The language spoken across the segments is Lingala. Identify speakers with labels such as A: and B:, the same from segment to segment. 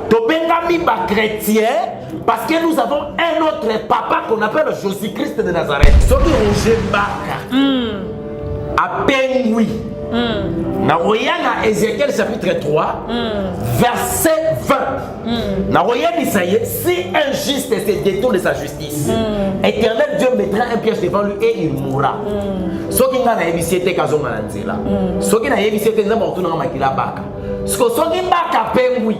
A: Tobengami ba chrétien parce que nous avons un autre papa qu'on appelle Jésus-Christ de Nazareth. Ce qui Roger Baka. A Pengui. Na Royana Ézéchiel chapitre 3, verset 20. Na Royana Isaïe, si un juste se détourne de sa justice, Éternel Dieu mettra un piège devant lui et il mourra. Ce qui n'a pas évité Kazon Mananzela. Ce qui n'a évité que nous avons tout Makila Baka. Ce qui Baka Pengui.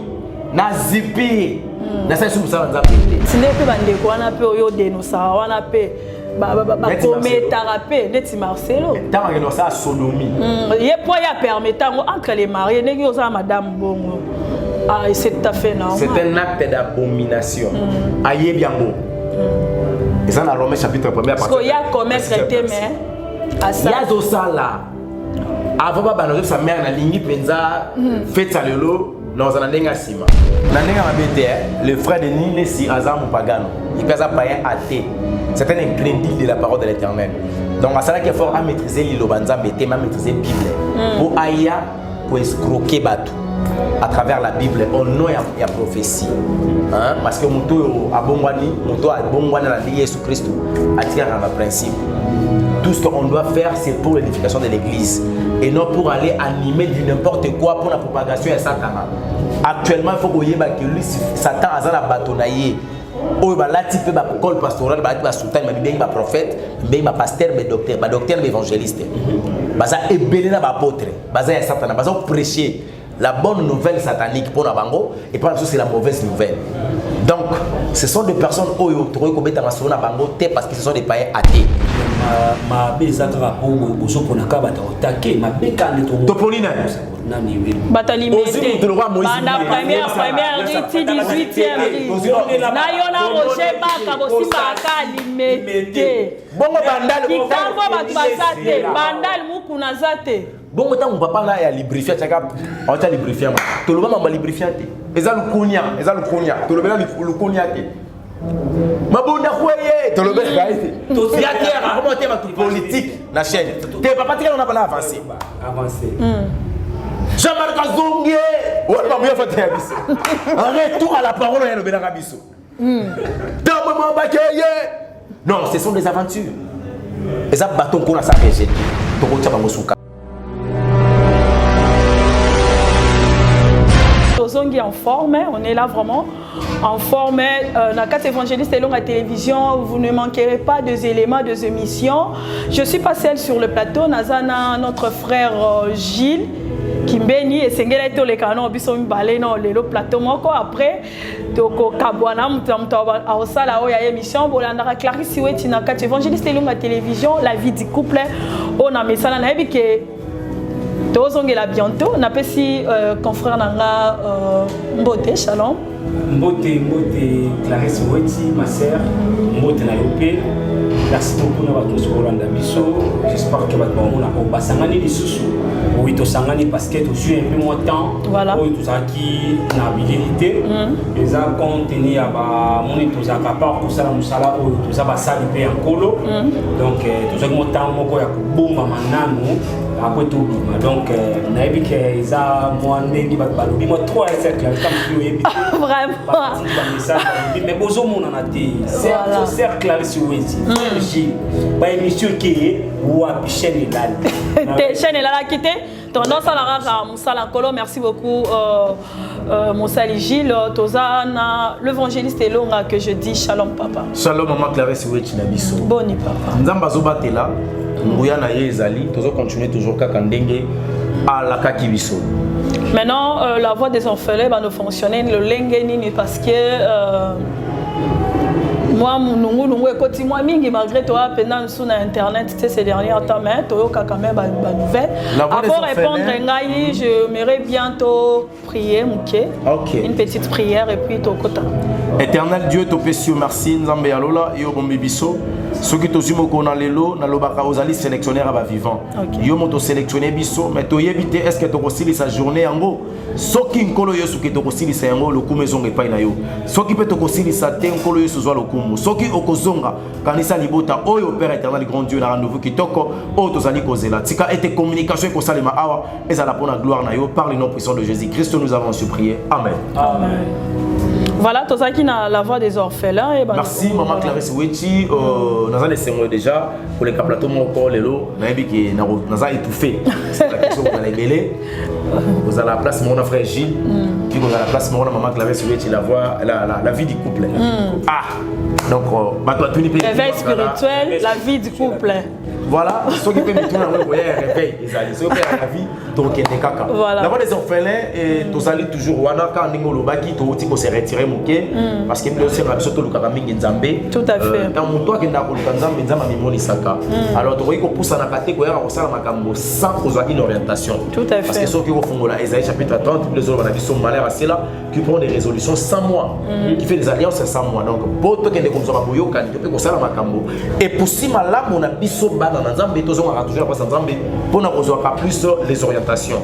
A: Na zipi na sasa musala nzambe
B: tinde pe bandeko wana pe oyo denosa wana pe ba kometara pe neti Marcelo
A: tanga que ça sodomie
B: ye po ya permettant entre les mariés negi oza madame bongo ah c'est tout à fait normal.
A: C'est un acte d'abomination aye biango et ça dans Romains chapitre 1
B: parce qu'il y a commettre mais à ça
A: ya zo sala avant ba banozo sa mère na lingi penza fait ça lelo. Non, on a sima. Le frère de Nile si Azam Pagano, il peut être païen athée. C'est un incrédule de la parole de l'Éternel. Donc, à cela qu'il faut maîtriser l'Ilobanza, à maîtriser la Bible. Pour Aya, pour escroquer Batou à travers la Bible, on nom et prophétie. Parce que mon tour à Bongwani, mon tour à Bongwani, la vie Jésus-Christ, attire à un principe. Tout ce qu'on doit faire, c'est pour l'édification de l'église et non pour aller animer du n'importe quoi pour la propagation de Satan. Actuellement, il faut que lui, Satan a un bâtonnaillé. Oh, là, tu peux école pastorale, sultan, prophète, pasteur, docteur, évangéliste. Baza ébélé na apôtre, baza Satan, baza prêcher la bonne nouvelle satanique pour la bango et par la c'est la mauvaise nouvelle. Donc, ce sont des personnes qui ont été bango parce que ce sont des païens athées.
C: Ma bezatra pour bozo pour nakaba attaquer ma bekane to
A: Topolina
B: Batali mete banda première rite 18e na yona Roger Baka bosimba akali mete
A: bongo bandal
B: kitambo batu basate bandal mukuna zate
A: bongo tango papa na ya librifia chaka on ta librifia to loba mamba librifia te eza lukunya to loba lukunya te mabunda khoye to loba gaite to ya terre comment tema tout politique na chaîne te papa tika on a pas avancé Jean-Marc Azongue on va mieux faire biso en retour à la parole ya loba na biso dans moment bakeye non ce sont des aventures les bâtons qu'on a ça rejeté to ko tsa bango suka
B: en forme, on est là vraiment en forme. La carte évangéliste est longue à télévision, vous ne manquerez pas des éléments, des émissions. Je suis pas seule sur le plateau, Nazana, notre frère Gilles, qui bénit et s'engage tous les canons, ils sont balés dans le plateau. Après, toko kabwana mtamtawa awsala oya émission bolanda Clarisse Weti na carte évangéliste est longue à télévision, la vie du couple. On a mis ça na ebi que tozongela bientôt na pesi confrère nanga Mbote Shalom
C: Mbote Clarisse Weti ma sœur Mbote na yopé merci beaucoup na bato sokolanda biso j'espère que bato on a basangani lisusu oui to sangani parce que to suis un peu moins temps oui tout ça qui na habilité les a contenu à ba moni to za capable pour ça la musala ou tout ça ba sali pe en colo donc tout ça mo temps moko ya ko bomba manano après tout donc naebi que isa moi ndengi ba balobi mo 3 cercle comme tu
B: vraiment
C: mais bozo mon na té cercle là sur Weti ba émission qui ou à chaîne là
B: chaîne là quitté tendance à la rara musala kolo merci beaucoup mon sali Gilles tozana l'évangéliste est longa que je dis shalom papa
A: shalom maman Clarisse Weti na biso
B: boni papa
A: nzamba zobatela Mouya na yezali, toujours continuer toujours kakandenge à la kakibiso.
B: Maintenant, la voix des orphelins va nous fonctionner le lengenini parce que moi nous écoutons moi mingi malgré toi pendant sur internet ces derniers temps mais toi quand même nouvelle. Avant répondre ngai j'aimerais bientôt prier une petite prière et puis to kota.
A: Éternel Dieu te précieux merci nzambe yalola yo bombibiso ceux qui tozimo kona lelo na lobaka ozali sélectionnaire aba vivant yo moto sélectionner biso mais to yebite est-ce que to kosili sa journée yango soki nkolo yo suki to kosili sa yango le kumezonga epai na yo soki pe to kosili sa te nkolo yo sozwa le kumu soki okozonga kanisa libota oyo père éternel grand Dieu na rendez-vous kitoko o tozali kozela tika ete communication ko salema awa ezala pona gloire na yo par le nom puissant de Jésus Christ nous avons supplié amen
B: amen. Voilà, tout ça qui n'a la voix des orphelins. Et
A: merci, maman Clarisse Weti. Nous avons laissé déjà pour les plateaux, mon corps, les lots. Nous avons étouffé. C'est la question que vous allez mêler. Vous avez la place, mon frère Gilles. Puis vous avez la place, mon maman Clarisse Weti, la vie du couple. Ah! Donc,
B: réveil spirituel, la vie du couple.
A: Voilà, ceux qui peuvent me tourner, vous voyez, réveil. Ceux qui ont la vie, donc il y a des caca. D'abord, les orphelins, tous allez toujours, quand on a baki, on s'est retiré, parce que nous avons surtout le Kakaming Nzambé.
B: Tout à fait.
A: Quand on a Nzambé, Nzambé a mis Saka. Alors, tu vois qu'on pousse à la catégorie, on s'en a sans une orientation.
B: Tout à fait.
A: Parce que ceux qui font Isaïe chapitre 30, les autres qui sont malheurs à cela, qui prennent des résolutions sans moi, qui fait des alliances sans moi. Donc, pour tout le monde, et pour si malade, on a biso bana na Nzambe, tous on a toujours la place Nzambe pour nous avoir plus les orientations.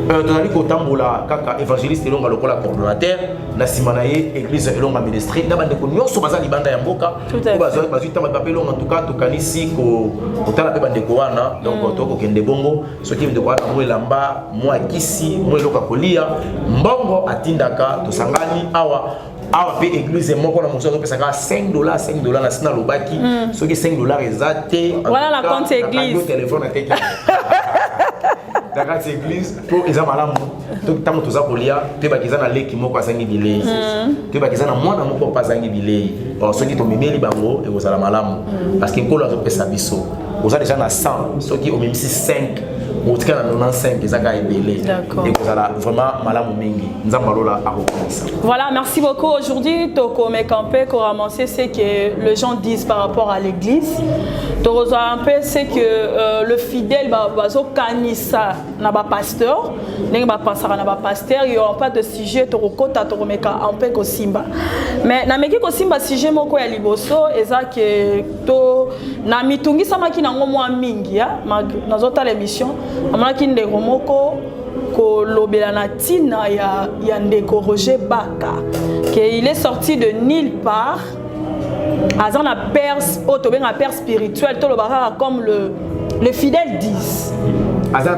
A: Dans les côtés tambola kaka évangéliste elonga lokola coordonnateur na simanaye église elonga ministère na bande ko nyonso baza libanda ya mboka ko bazo tamba papelo en tout cas to kanisi ko otala pe bande ko wana donc to ko kende bongo soki bande ko wana mo elamba mo akisi mo eloka kolia mbongo atindaka to sangani awa pe église moko na moso pesa ka $5 na sina lobaki soki $5 ezate
B: voilà la compte église
A: téléphone à tête dans cette église pour les amalamu donc tant que ça kolia te bakiza na leki moko asangi bilei te bakiza na mwana moko pasangi bilei ceux qui tomimeli bango et aux alamalamu parce que nkolo azopesa biso oza déjà na 100 ceux qui ont même 5 ou 95 ezaka ebele et vous allez vraiment malamu mingi nzambalola a reconnaître.
B: Voilà, merci beaucoup. Aujourd'hui toko me campé ko ramasser ce que les gens disent par rapport à l'église. To un peu c'est que le fidèle bazo kanisa na ba pasteur, ndenge ba pasara na ba pasteur, il y a pas de sujet to kota to meka un peu ko simba. Mais na meki ko simba sujet moko ya liboso ezake to na mitungi sama ki nango mwa mingi ya nazota l'émission. Amanaki ndeko moko ko lobela na tina ya ndeko Roger Baka que il est sorti de nulle part. Azan la père otobenga père spirituel to lobaka comme le fidèle disent.
A: Azan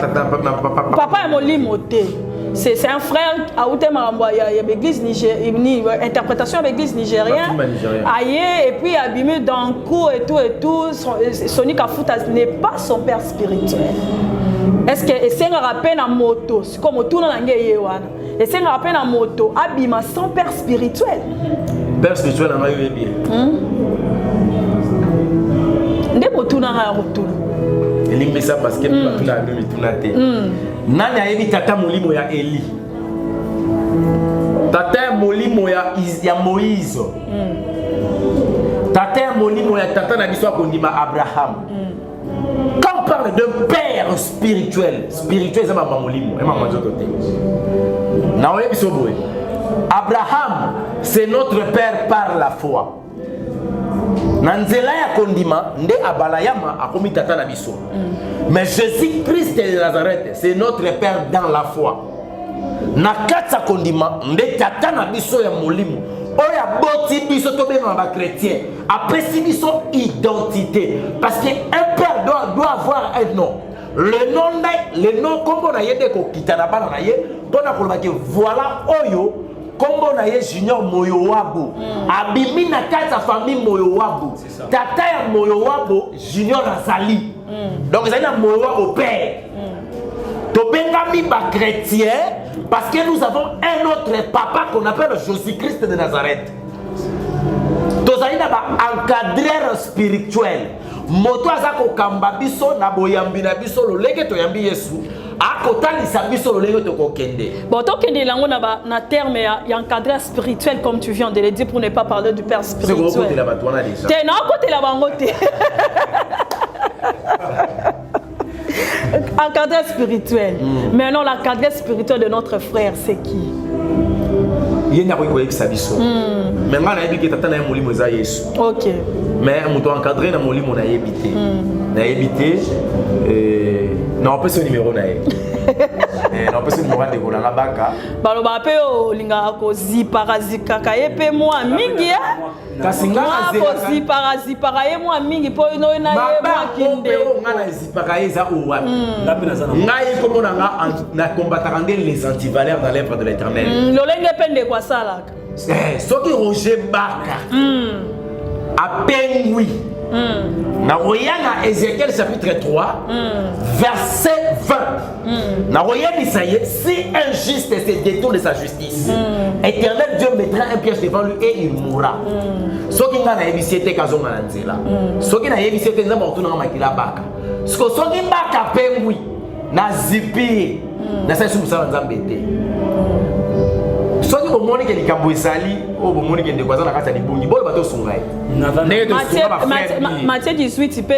B: papa est molimoté. C'est un frère à Outemaramba, il y a l'église nigérienne, interprétation de l'église nigérienne. Aïe, et puis abîmé dans le cou et tout, Sonic Kafuta n'est pas son père spirituel. Est-ce que c'est un rappel à moto, comme tout le monde et c'est un rappel à moto, abîma sans père spirituel.
A: Père spirituel, on a eu bien.
B: Ndé moto n'a rien retour.
A: Il me ça parce que nous avons mis tout la tête. Nani a évi tata molimo ya Eli. Tata molimo ya Moïse. Tata molimo ya tata na biso kondima Abraham. Quand on parle d'un père spirituel, spirituel c'est maman molimo, et maman jotote. Na oye biso boy. Abraham, c'est notre père par la foi. Nanzela ya kondima nde abalayama akomi tata na biso. Mais Jésus-Christ de Nazareth, c'est notre père dans la foi. Na katsa kondima nde tata na biso ya molimo. Oya boti biso to be ba chrétien. Après si biso identité parce que un père doit avoir un nom. Le nom comme na yede ko kitana bana na ye, pona ko ba ke voilà oyo kombo na ye Junior Moyowabu abimi na kata famille Moyowabu tata ya Moyowabu Junior Azali donc ils ont Moyowabu père to bengami ba chrétien parce que nous avons un autre papa qu'on appelle Jésus-Christ de Nazareth. Tozali na ba encadreur spirituel moto azako kamba biso na boyambi na biso lolenge to yambi Yesu.
B: Bon, tant qu'il y a un terme et un cadre spirituel, comme tu viens de le dire, pour ne pas parler du père spirituel. C'est côté là-bas, toi, on a dit ça. T'es non, côté là-bas, un cadre spirituel. Mais non, le cadre spirituel de notre frère, c'est qui?
A: Il y a un peu sa vie. Mais moi, je suis un molimo za Yesu.
B: OK.
A: Mais je suis encadré dans molimo na yebité. Na yebité non, on peut ce numéro na. Non, parce que moi, je suis là baka.
B: Baloba pe o linga ko zipaka ye pe moi mingi ya.
A: Kasinga
B: ko zipaka ye moi mingi po no na ye moi kinde.
A: Ngana zipaka ye za owa. Ngai ko mona na combattre les antivaleurs dans l'œuvre de l'Éternel.
B: Lolenge pende kwa salaka.
A: Soki Roger Baka. A Pengui. Na Royana Ézéchiel chapitre 3 verset 20. Na Royana Isaïe, si un juste se détourne de sa justice, Éternel Dieu mettra un piège devant lui et il mourra. Soki nga na ebisete kazonga na nzela. Soki na ebisete nzamba otuna makila baka. Soki Baka Pengui na zipi na sa sumusa nzambe te. Soki bomoni ke likambo esali o bomoni ke ndeko azana kata libungi bolo bato sungai.
B: Matthieu 18 pe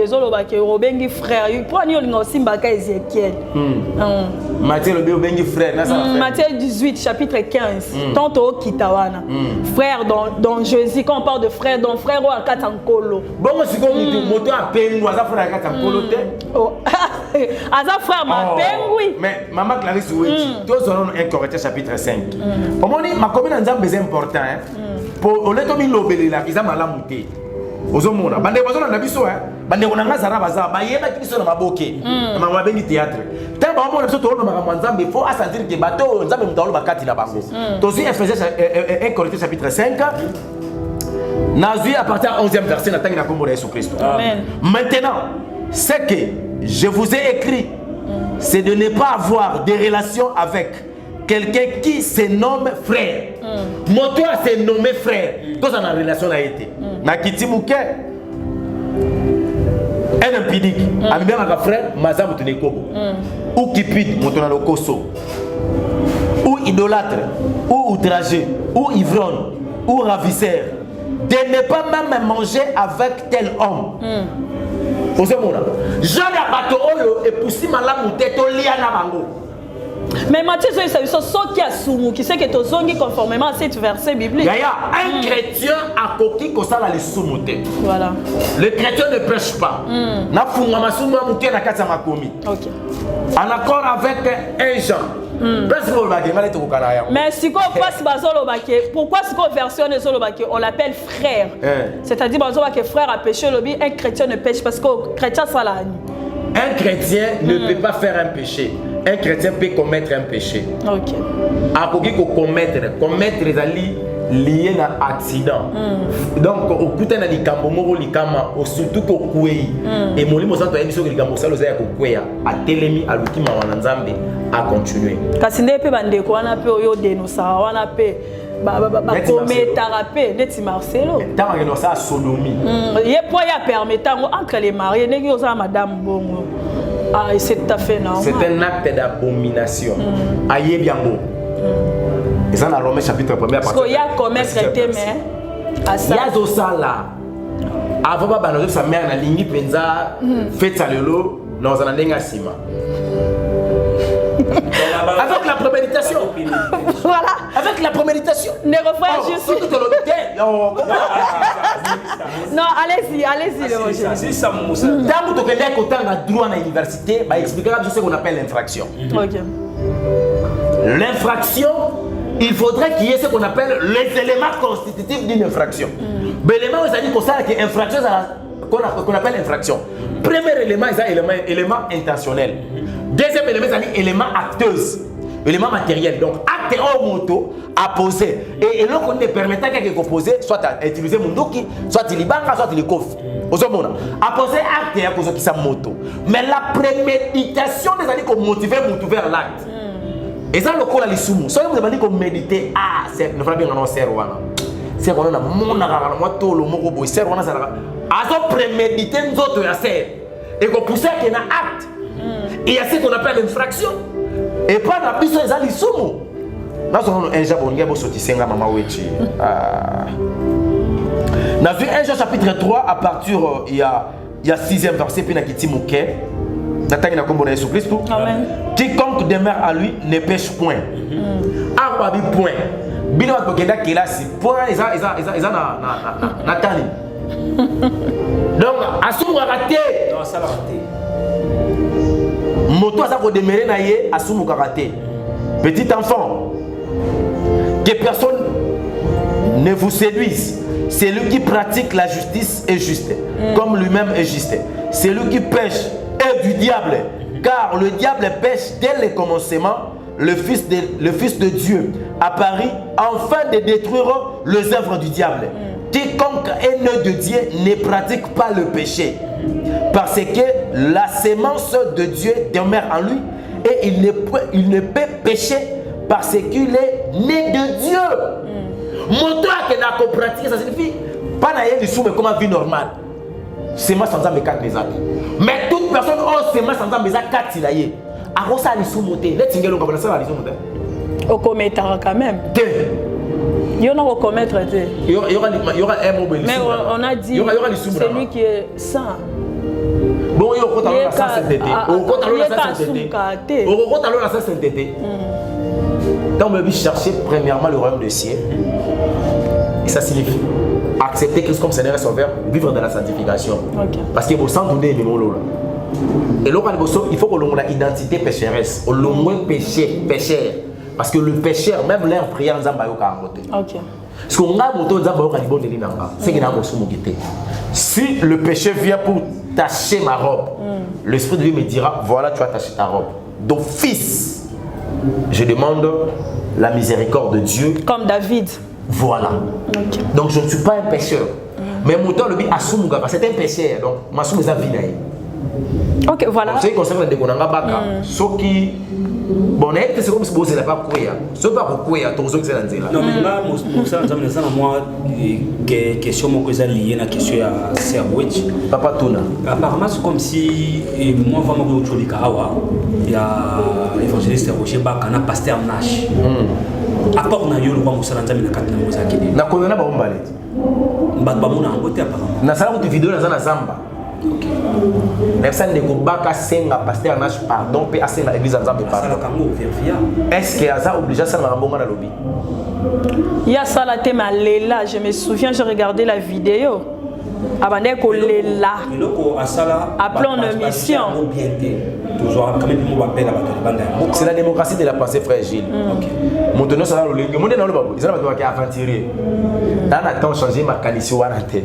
B: ezolo ba ke robengi frère. Pour ni olinga osimba ka Ézéchiel.
A: Matthieu le bengi frère na ça frère.
B: Matthieu 18 chapitre 15. Tanto kitawana. Frère dans Jésus quand on parle de frère donc frère o akata nkolo.
A: Bongo siko moto apengu aza frère akata nkolo te.
B: Aza frère ma pengui.
A: Mais maman Clarisse Ouechi, tous on un Corinthiens chapitre 5. Au moins ma commune nzambe c'est important hein. Pour le tomi lobeli la kiza malamu te. Ozomona bande bazona na biso hein. Bande ko nanga zara baza ba yeba kiso na maboke. Na mabengi théâtre. Tant ba mona biso to na makambo nzambe faut à sentir que bato nzambe mutalo bakati na bango. Tozi Ephésiens 1 Corinthiens chapitre 5. Nazui à partir du 11e verset na tangi na kombo na Jésus Christ.
B: Amen.
A: Maintenant, ce que je vous ai écrit, c'est de ne pas avoir des relations avec quelqu'un qui se nomme frère. Mon toit s'est nommé frère. Tous en relation a été. Na kitimuke un impidique. Amibia ma frère, Mazam Tunekobo. Ou Kipid, Motona Lokoso. Ou idolâtre, ou outragé, ou ivrogne, ou ravisseur. De ne pas même manger avec tel homme. Jean Abato Oyo et Poussi Malamu Teto Liana Mango.
B: Mais Matthieu, c'est ce qui a soumou, qui sait que tu as conformément à cette verset biblique.
A: Un chrétien a coquille comme ça les soumoutés.
B: Voilà.
A: Le chrétien ne pêche pas. Na funga masumu amuke na kata makomi.
B: OK.
A: En accord avec un Jean.
B: Mais si pourquoi si on version on l'appelle frère? C'est-à-dire que frère a péché, un chrétien ne pêche parce que chrétien ça la.
A: Un chrétien ne peut pas faire un péché. Un chrétien peut commettre un péché.
B: OK.
A: Commettre les alliés liés à un accident. Donc, au coup de likambo moko likama, surtout au kouei. Et mon limo santo émission likambo ça lozaya ko kouya. A telemi a lukima wana nzambe a continuer.
B: Kasi ne pe bande ko wana pe oyo denosa wana pe ba kometara pe neti Marcelo.
A: Tama que ça sodomie.
B: Ye po ya permettant entre les mariés negi oza madame bongo. Ah, c'est tout à fait normal.
A: C'est un acte d'abomination. Aïe bien beau. Et ça dans Romains chapitre 1er
B: parce qu'il y a commerce traité mais à ça.
A: Il y a ça là. Avant pas banozo sa mère na lingi penza fait ça lelo dans un ndenga sima. Avec la préméditation.
B: Voilà.
A: Avec la préméditation.
B: Ne refrain juste. Non, allez-y le Roger.
A: Tant que tu es content de droit à l'université, bah expliquera ce qu'on appelle l'infraction.
B: OK.
A: L'infraction, il faudrait qu'il y ait ce qu'on appelle les éléments constitutifs d'une infraction. Mais l'élément, ça dit qu'on sait que infraction, qu'on appelle infraction. Premier élément, c'est élément intentionnel. Deuxième élément, c'est élément acteuse. Élément matériel. Donc, acte en moto à poser. Et l'autre, on ne permet pas qu'il poser, soit à utiliser mon doki, soit il libanga, soit il coffre. À poser acte et à poser sa moto. Mais la préméditation, des années qu'on motive vers l'acte. Et ça, le coup, là, les soumous. Si vous avez dit qu'on médite, ah, c'est ne fera bien un serre. C'est qu'on a mon aramoto, le mot boy, serre, on a ça. À ce préméditer, nous autres, à serre. Et qu'on pousse qu'il y a un acte. Et il y a ce qu'on appelle l'infraction. Et pas la puissance, les ali soumous. Nous avons un japonais qui a sorti Senga Mama Wechi. Nous avons vu un Jean chapitre 3 à partir, il y a 6e verset, puis il y a Kiti Mouké. Quiconque demeure à lui ne pêche point. Arbabi point. Bino bakenda kelasi point eza na tani. Donc asumu raté.
C: Non ça raté.
A: moto aza ko demerer na ye asumu karaté. Petit enfant, que personne ne vous séduise. Celui qui pratique la justice est juste, comme lui-même est juste. Celui qui pêche est du diable, car le diable pêche dès le commencement. Le fils de Dieu apparut afin de détruire les œuvres du diable. Quiconque est né de Dieu ne pratique pas le péché, parce que la sémence de Dieu demeure en lui et il ne peut pécher parce qu'il est né de Dieu. Mon toi qui n'a pas pratiqué, ça signifie pas d'ailleurs du sous mais comme une vie normale. C'est moi sans ça mes quatre les autres. Mais toute personne c'est moi sans ça mes quatre il a eu. À ça les sous monter. Les tingelo comme ça les sous monter.
B: Au commettre quand même. Il y en a au commettre.
A: Il y aura un mot.
B: Mais on a dit celui qui est saint.
A: Bon, il y a la sainteté. La sainteté. Donc, on veut chercher premièrement le royaume des cieux. Et ça signifie accepter Christ comme Seigneur et Sauveur, vivre dans la sanctification. Okay. Parce que vous sentez les mots là. Et là, il faut que l'on ait l'identité pécheresse, le moins pécheur. Parce que le pécheur, même l'air prière, on a ok. Parce qu'on a si le péché vient pour tacher ma robe, l'Esprit de Dieu me dira, voilà, tu as taché ta robe. D'office, je demande la miséricorde de Dieu.
B: Comme David.
A: Voilà. Okay. Donc je ne suis pas un pécheur. Mais mon temps, c'est un pécheur. Donc, ma somme est vinaille.
B: Ok, voilà.
A: Ce qui concerne les Konanga, ceux qui. Bon, c'est comme si vous n'avez pas coué. Ce n'est pas pour coué, tous ceux qui sont là.
C: Non, mais là, moi, question liée à la question à Serwich.
A: Papa Tuna.
C: Apparemment, c'est comme si moi, vraiment, il y a l'évangéliste Roger Bakana, pasteur Nash. À part on a eu le roi Moussa Lanzami na katna Moussa Kidi.
A: Na koyona ba ombalé.
C: Mbaba mona ngote apparemment.
A: Na sala ko vidéo na zamba. OK. Nefsa ndeko baka senga pasteur Nash pardon pe asenga l'église Nzambe pardon. Est-ce que Aza obligé à ça na mbonga na lobby?
B: Il y a ça la thème à Lela, je me souviens j'ai regardé la vidéo. Abandé ko Lela. Appelons nos missions.
A: C'est la démocratie de la pensée, frère Gilles. Maintenant, ça va le monde est dans le bas. Ils ont pas aventurer. Dans la temps changer ma qualité ou anaté.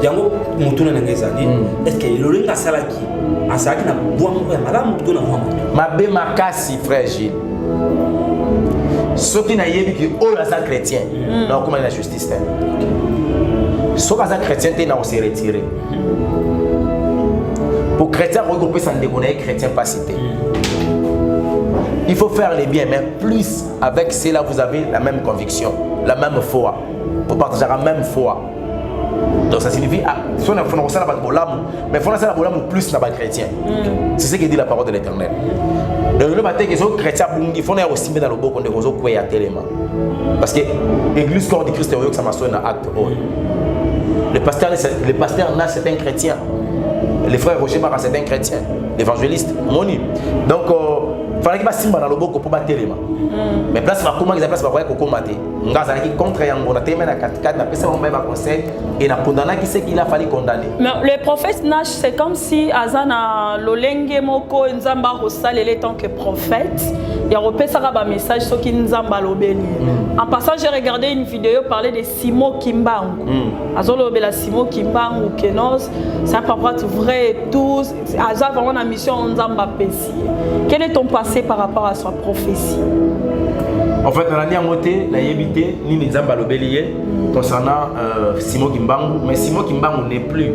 C: Yango mutuna na ngezali. Est-ce que le linga salaki asaki na bois mo mala mutuna mo.
A: Ma be makasi, frère Gilles. Ceux qui n'a yebi que oh la sa chrétien. Non comment la justice est. Ceux qui sont chrétiens t'es na on s'est retiré. Pour chrétien, regrouper sans déconner, chrétien pas cité. Il faut faire les biens, mais plus avec cela, vous avez la même conviction, la même foi. Pour partager la même foi. Donc ça signifie, si on a fait ça, mais il faut faire ça plus dans les chrétiens. C'est ce que dit la parole de l'Éternel. Donc le matin, les chrétiens, il faut aussi mettre dans le beau qu'on est à tellement. Parce que l'église corps de Christ, ça m'a sonné dans l'acte. Le pasteur Nash, c'est un chrétien. Les frères Roger Mara, c'est un chrétien, l'évangéliste, Moni. Donc, il fallait qu'il y ait un lobo pour battre les mains. Mais place, comment ils appellent ça pour combattre. Nous avons contre Yango, on a terminé la 4-4, on a fait un conseil et on a condamné qui c'est qu'il a fallu condamner.
B: Mais le prophète Nash, c'est comme si Azana Lolenge Moko Nzamba Rossal est tant que prophète. Il y a un message sur qui Nzamba Lobeli. En passant, j'ai regardé une vidéo parler de Simo Kimbangu. Azolo Bela Simo Kimbangu Kenos, c'est un papa vrai et tout. Azal vraiment la mission Nzamba Pessi. Quel est ton passé par rapport à sa prophétie?
A: En fait, dans l'année à monter, la yébité, ni Nzamba Lobeli concernant Simo Kimbangu, mais Simo Kimbangu n'est plus.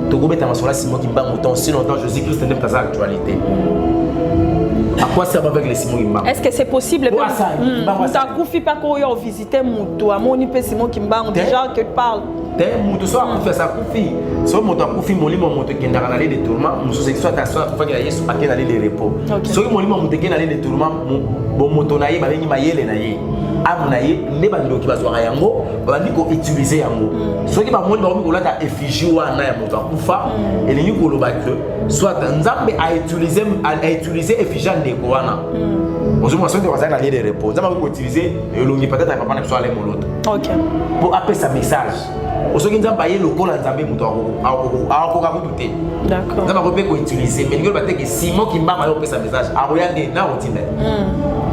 A: Togo Betamasola Simo Kimbangu, tant si longtemps Jésus-Christ n'est pas à l'actualité. À quoi ça va avec les Simon Kimbangu? Est-ce que c'est possible? Tu as
B: Koufi pas qu'on y a visité Moutou, à mon IP Simon Kimbangu, déjà que tu parles.
A: Moutou soit Koufi, ça Koufi. Soit Moutou Koufi, mon lit, mon Moutou qui est dans l'allée des tourments, mon sous soit à soi, Koufi qui est sur paquet d'aller des repos. Soit mon lit, mon Moutou qui est dans l'allée des tourments, mon Moutou naïe, ma ligne maïe, naïe. Ah, mon aïe, ne pas de qui va se voir à Yango, va dire qu'on utilise Yango. Soit qui va mon lit, on a effigie ou un aïe, Moutou Koufa, et les Niko Lobak, soit Nzambe a utilisé effigie de Goana. Aujourd'hui, on va faire un lieu de repos. On va utiliser le peut-être à papa n'importe quel mot.
B: Ok.
A: Pour appeler sa message. Aujourd'hui, on va payer le col en Zambie pour encore douter.
B: D'accord.
A: On va utiliser. Mais il va dire que Simon qui m'a appeler sa message. A regarder na routine.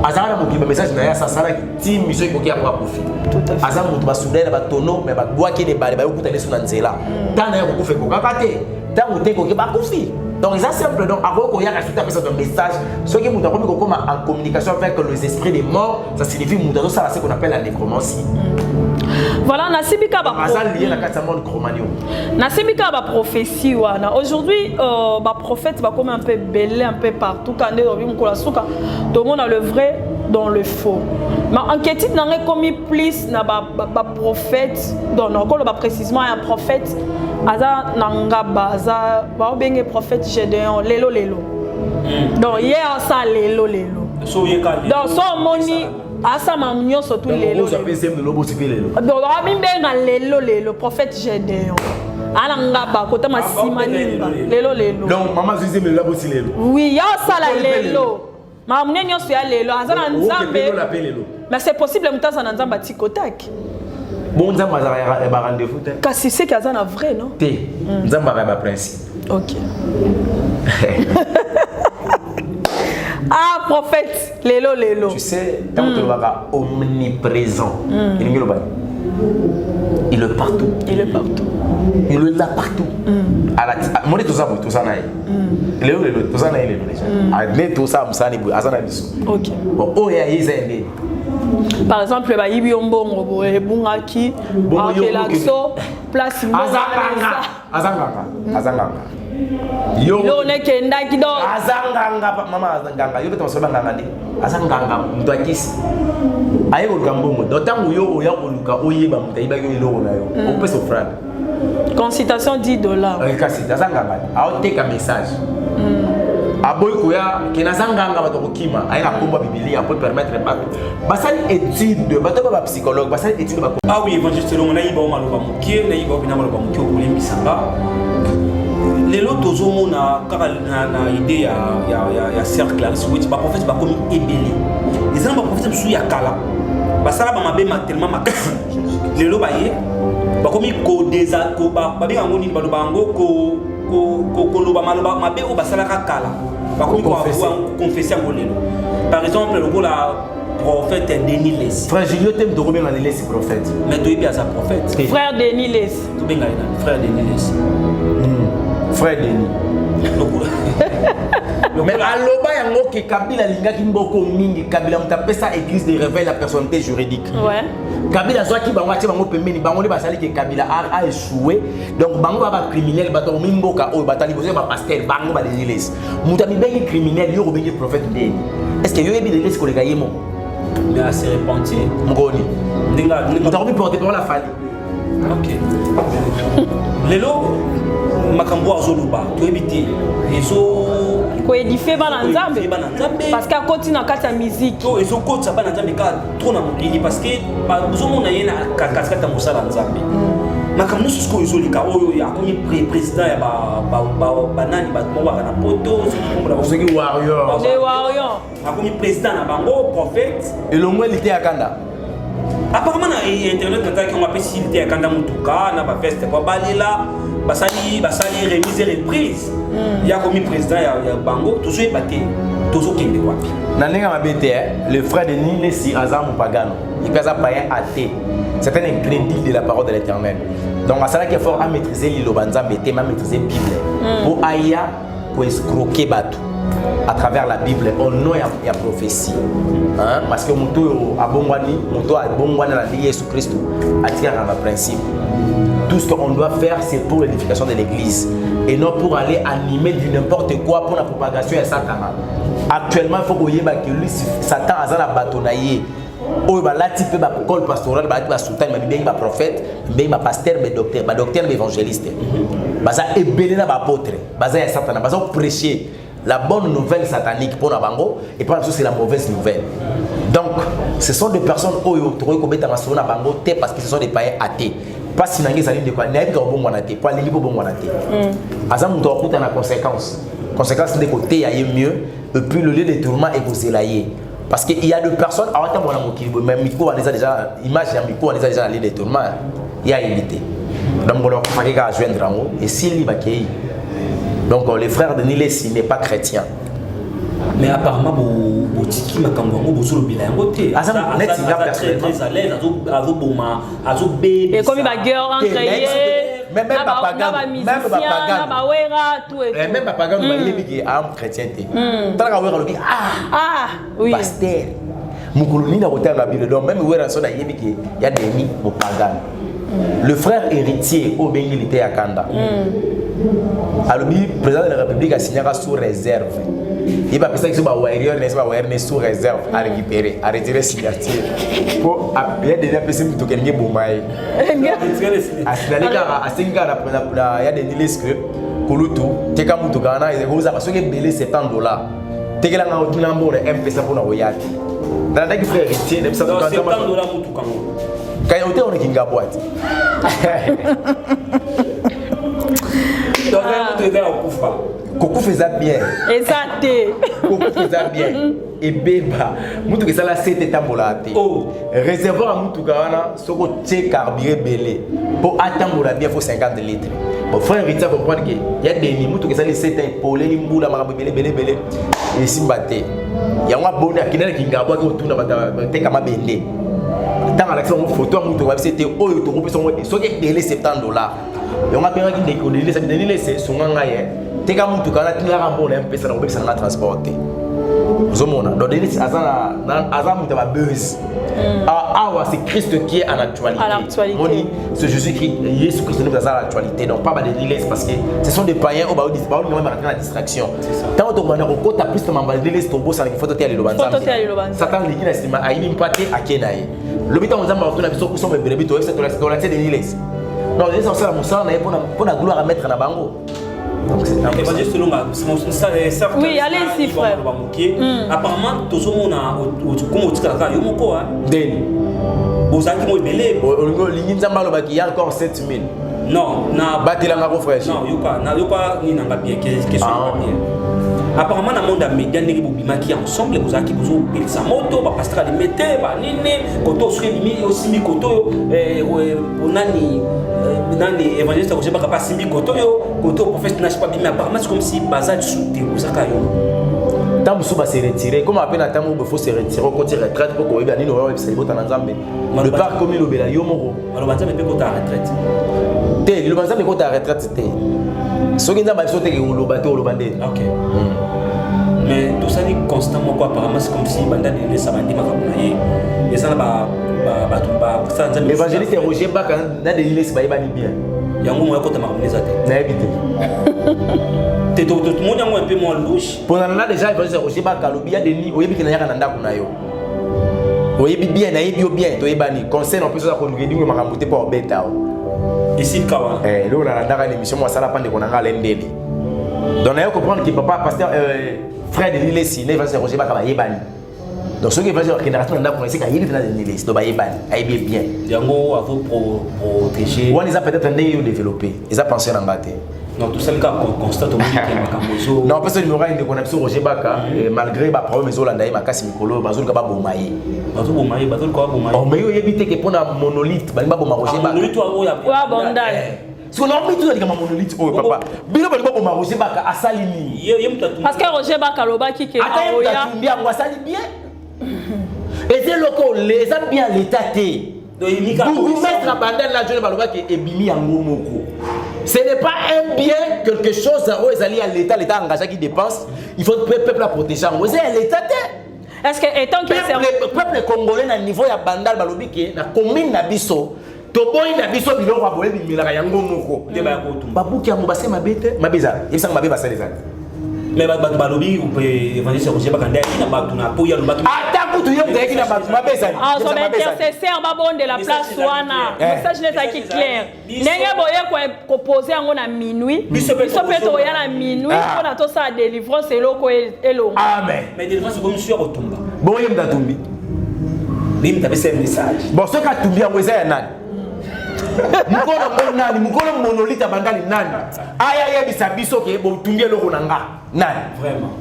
A: Azana mon message na ya ça ça team musique pour qui a pas profit.
B: Tout à fait.
A: Azana mon ba soudé ba tono mais ba doit qui des balles ba okuta les suna nzela. Tant na ko fait ko kakate. Tant ou te ko ba profit. Donc c'est simple donc avant qu'on y a rajouté un message ce qui nous donne comme en communication avec les esprits des morts ça signifie nous ça c'est ce qu'on appelle la nécromancie.
B: Voilà, Nasibika ba Nasibika ba prophétie wana. Aujourd'hui ba prophète va comme un peu belé un peu partout quand tout le monde a le vrai dans le faux. Mais en question n'a comme plus na ba prophète donc on va précisément un prophète aza nanga baza ba bengi prophète Gédéon lelo. Donc hier ça lelo. Donc so moni asa mamunyo surtout lelo. Donc abimbenga lelo prophète Gédéon. Alanga ba kota masima nimba lelo.
A: Donc maman Zizé me labo lelo.
B: Oui, ya ça la lelo. Mamunyo nyoso ya lelo aza na nzambe. Mais c'est possible mutaza na nzamba tikotak.
A: Bon nzamba ba rendez-vous te.
B: Kasi c'est kaza na vrai non?
A: Te. Nzamba ba principe.
B: OK. Ah, prophète, lelo.
A: Tu sais, quand tu vas omniprésent, il est partout. Il est là partout. Moi, tout ça, Lelo, tout ça, tout ça,
B: ok.
A: Bon, oh, il y a
B: par exemple, bah, il y a un bon bungaki, relaxo, place
A: Azanganga.
B: Yo ne kenda kido.
A: Azanganga mama azanganga. Yo beto soba nganga ndi. Azanganga mtu akisi. Ayo gambongo. Dotangu yo oya koluka oyeba mtu iba yo iloko na yo. Ope so frère.
B: Consultation $10.
A: Kasi azanganga. Aho take a message. Aboy koya kenazanganga bato kokima. Ayo komba Biblia pour permettre pas. Basali étude, bato ba psychologue, basali étude ba.
C: Ah oui, évangéliste na yiba o maloba mukie, na yiba bina maloba mukie ko limbisanga. Lelo tozomo na idée ya cercle là switch ba prophète ba comme ébélé les gens ba prophète sou ya kala ba sala ba mabe tellement makasi lelo ba ye ba comme ko desa ko ba binga ngoni ba bango ko lo ba maloba mabe o ba sala ka kala ba comme ko confesser ngo lelo par exemple le la prophète Denis Les
A: frère Julio t'aime de remettre dans les prophètes
C: mais tu es bien sa prophète
B: frère Denis Les
C: tu bien frère Denis Les
A: frère Denis. Mais aloba yango ke Kabila linga ki mboko mingi Kabila mutapesa église de réveil la personnalité juridique.
B: Ouais.
A: Kabila soit ki bango ati bango pembeni bango li basali ke Kabila a échoué donc bango ba criminel bato mimboka o batali boze ba pasteur bango ba l'église. Mutami bengi criminel yo bengi prophète Denis. Est-ce que yo ebi l'église ko le gayemo?
C: Mais assez repenti.
A: Ngoni.
C: Ndinga
A: mutarobi porter par la famille.
C: OK. Lelo makambo azoluba to ebiti ezo
B: ko édifier bana nzambe parce qu'à côté na kata musique
C: to ezo kotsa bana nzambe ka trop na mokili parce que ba bozomo na yena kaskata musala nzambe makambo susko ezolika oyo ya komi président ya ba nani ba mo na poto
A: soki warrior
B: les warriors
C: akomi président na bango prophète
A: et le moins était à Kanda.
C: Apparemment na internet nataki on appelle si était à Kanda mutuka na ba feste ba balela basali remise reprise ya komi président ya bango toujours épaté toujours kende wapi
A: nanenga mabete le frère de Denis si Azam Pagano il pèse païen athée c'est un incrédule de la parole de l'Éternel donc asala qui est fort à maîtriser l'Ilobanza mété à maîtriser Bible pour aya pour escroquer batou à travers la Bible au nom il y a prophétie hein parce que muto abongwani muto abongwana la vie Jésus Christ attire dans le principe. Tout ce qu'on doit faire, c'est pour l'édification de l'église et non pour aller animer du n'importe quoi pour la propagation de Satan. Actuellement, il faut que lui, Satan a la bâtonnaille. Oh, là, tu peux l'école pastorale, tu peux prophète, tu peux pasteur, tu docteur, évangéliste. Ça est béni dans l'apôtre. Ça est Satan. Ça prêcher la bonne nouvelle satanique pour la bango et pour la c'est la mauvaise nouvelle. Donc, ce sont des personnes qui ont été parce que ce sont des païens athées. Pas si nangi sali de quoi n'est pas bon monaté pas les libres bon monaté azam to akuta na conséquence de côté y a mieux et puis le lieu de tourment est vous élayer Parce qu'il y a des personnes, même micro, on a déjà, image, micro, on a déjà allé des tournements, il y a évité. Donc, on a fait qu'à joindre en haut, et s'il va qu'il donc, les frères de Nilesi n'est pas chrétien.
C: Mais apparemment, vous tiki makambo, vous sur le bilan côté.
A: Ah ça, net, il va
C: très à l'aise,
B: et comme il va gueuler en créé.
A: Même Papagan, même Papagan, il y a un chrétien. Ah, oui. Pasteur. Moukouloni n'a pas la Bible, donc même où il y a des nids au Pagan. Le frère héritier au Bengi était à Kanda. Alors, le président de la République a signé sous réserve. Il va penser que c'est sous réserve à récupérer, à retirer signature. Pour il y a des personnes qui ont gagné Boumaï. Il y a des nilistes que Kulutu, Tekamutu Ghana, ils ont belé $70. Tekela na otuna mbole M-Pesa pour na royati. Dans la frère héritier, $70 mutu kango. Quand on était on est kinga boîte. Donc on était au Koufa. Koko faisait bien.
B: Exact.
A: Koko faisait bien. Et beba, mutu que ça la c'était tambolate. Oh, réservoir mutu kana soko tché carburé belé. Pour attendre bien faut 50 litres. Bon frère héritier comprendre que il y a des mutu que ça les c'était pour les mbula mara belé. Et simbaté. Il y a un bon akina qui ngabo ko tuna bata te kama bende. Dans l'action photo mutu wa c'était oh to ko peso so ke belé $70. Et on a bien qui décoller ça donner laisser son ngaya. Te kama mutu kana tila rambo na M-Pesa na obekisa na transporter. Zomona donc Azam mutu ba buzz. Ah c'est Christ qui est en actualité. On dit c'est Jésus-Christ, Jésus Christ nous dans l'actualité. Donc pas de l'Église parce que ce sont des païens au bas du bas on va la distraction. Tant on a au côté plus de membres de l'Église tombeau ça il faut te aller le banza. Satan dit qu'il estime à une partie à Kenaï. Le bitan on a marqué la biso sont mes bébés c'est dans la tête de l'Église. Non, les gens ça musa na pour la gloire à mettre na bango. Donc c'est un
C: évangile selon ça.
B: Oui, allez-y frère.
C: Apparemment tout le monde a comme tu as yo moko hein.
A: Deni.
C: Bozaki mo belé.
A: Olingo linginzamba lo baki ya encore 7000.
C: Non, na
A: batela ngako frère.
C: Non, yoka ni nanga bien question bien. Apparemment dans le monde média ngi bobimaki ensemble bozaki bozo pelisa moto ba pasteur ali mete ba nini koto suri limi aussi mi koto onani nani évangéliste ko jeba pas simbi koto yo koto prophète n'a pas bien apparemment c'est comme si bazal souté bozaka yo
A: tant musu ba se retirer comme appelle à temps faut se retirer au côté retraite pour ko ibani no wa bisa ibota na nzambe le parc comme le bela yo moko
C: alors banzambe pe ko ta retraite
A: te le banzambe ko ta retraite te soki nzambe sote ke oloba te oloba nde.
C: OK. Mais tout ça dit constamment quoi apparemment c'est comme si banda de ça bandi makabunaye et ça ba ça nzambe
A: l'évangéliste Roger Baka na de l'Église ba ibani bien
C: yango mo yakota makabuneza te
A: na éviter
C: te tout le monde yango un peu moins louche
A: pour na déjà l'évangéliste Roger Baka lobi ya deni oyebi ke na yaka na ndako na yo oyebi bien na yebi bien to yebani conseil en plus ça ko ngedingo makamute pa obeta
C: ici kawa
A: là on a dans l'émission moi ça la pande qu'on a l'endeli donc on comprendre que papa pasteur frère de l'Église ne va se Roger Baka ba yebani donc ce qui va dire que la génération d'avant c'est qu'il y a dans l'Église donc ba yebani ay bien
C: yango à vous protéger
A: on les a peut-être développé ils a pensé en battre.
C: Non, tout ça, le cas constate au monde.
A: Non, parce que nous avons une connexion Roger Baka, malgré les problèmes, nous avons un Mikolo, nous avons un Bomaye.
C: Nous avons un Bomaye.
A: Oh, mais il y a évité que pour un monolithe, nous avons un Roger Baka.
B: Monolithe, oui, abondant.
A: Si on a mis tout le monolithe, oh papa, bilo bali ba Roger Baka asalini.
B: Parce que Roger Baka loba qui est
A: Aoya. Bien, on sali bien. Et c'est local, les a bien l'état té. Vous mettre à bandane la jeune baloba qui est bimi en moko. Ce n'est pas un bien, quelque chose où ils allaient à l'État engagé qui dépense. Il faut que le peuple la protéger. Vous êtes à l'État.
B: Est-ce que étant que
A: le peuple congolais na niveau ya bandal balobi qui na commune na biso, to boy na biso biloko ba boye bimilaka yango moko. Babuki yango base mabete, mabeza. Ils sont mabé basé les autres.
C: Mais balobi ou peut évangéliste Roger Baka ndaki na batu na po ya lobaki.
A: Kutu yo ndaki na batu mabeza.
B: Ah, son intercesseur babon de la place wana. Message n'est pas clair. Ndenge boye ko poser yango na minuit. Biso peut to ya na minuit pour na to sa délivrance eloko elo.
A: Amen.
C: Mais délivrance comme monsieur Otumba.
A: Bon yem datumbi.
C: Bim tabe ce message.
A: Bon ce ka tumbi yango eza ya nani? mukolo nani mukolo monolithe bandali nani aya yebisa biso ke botumbi eloko na nga nani
C: Vraiment.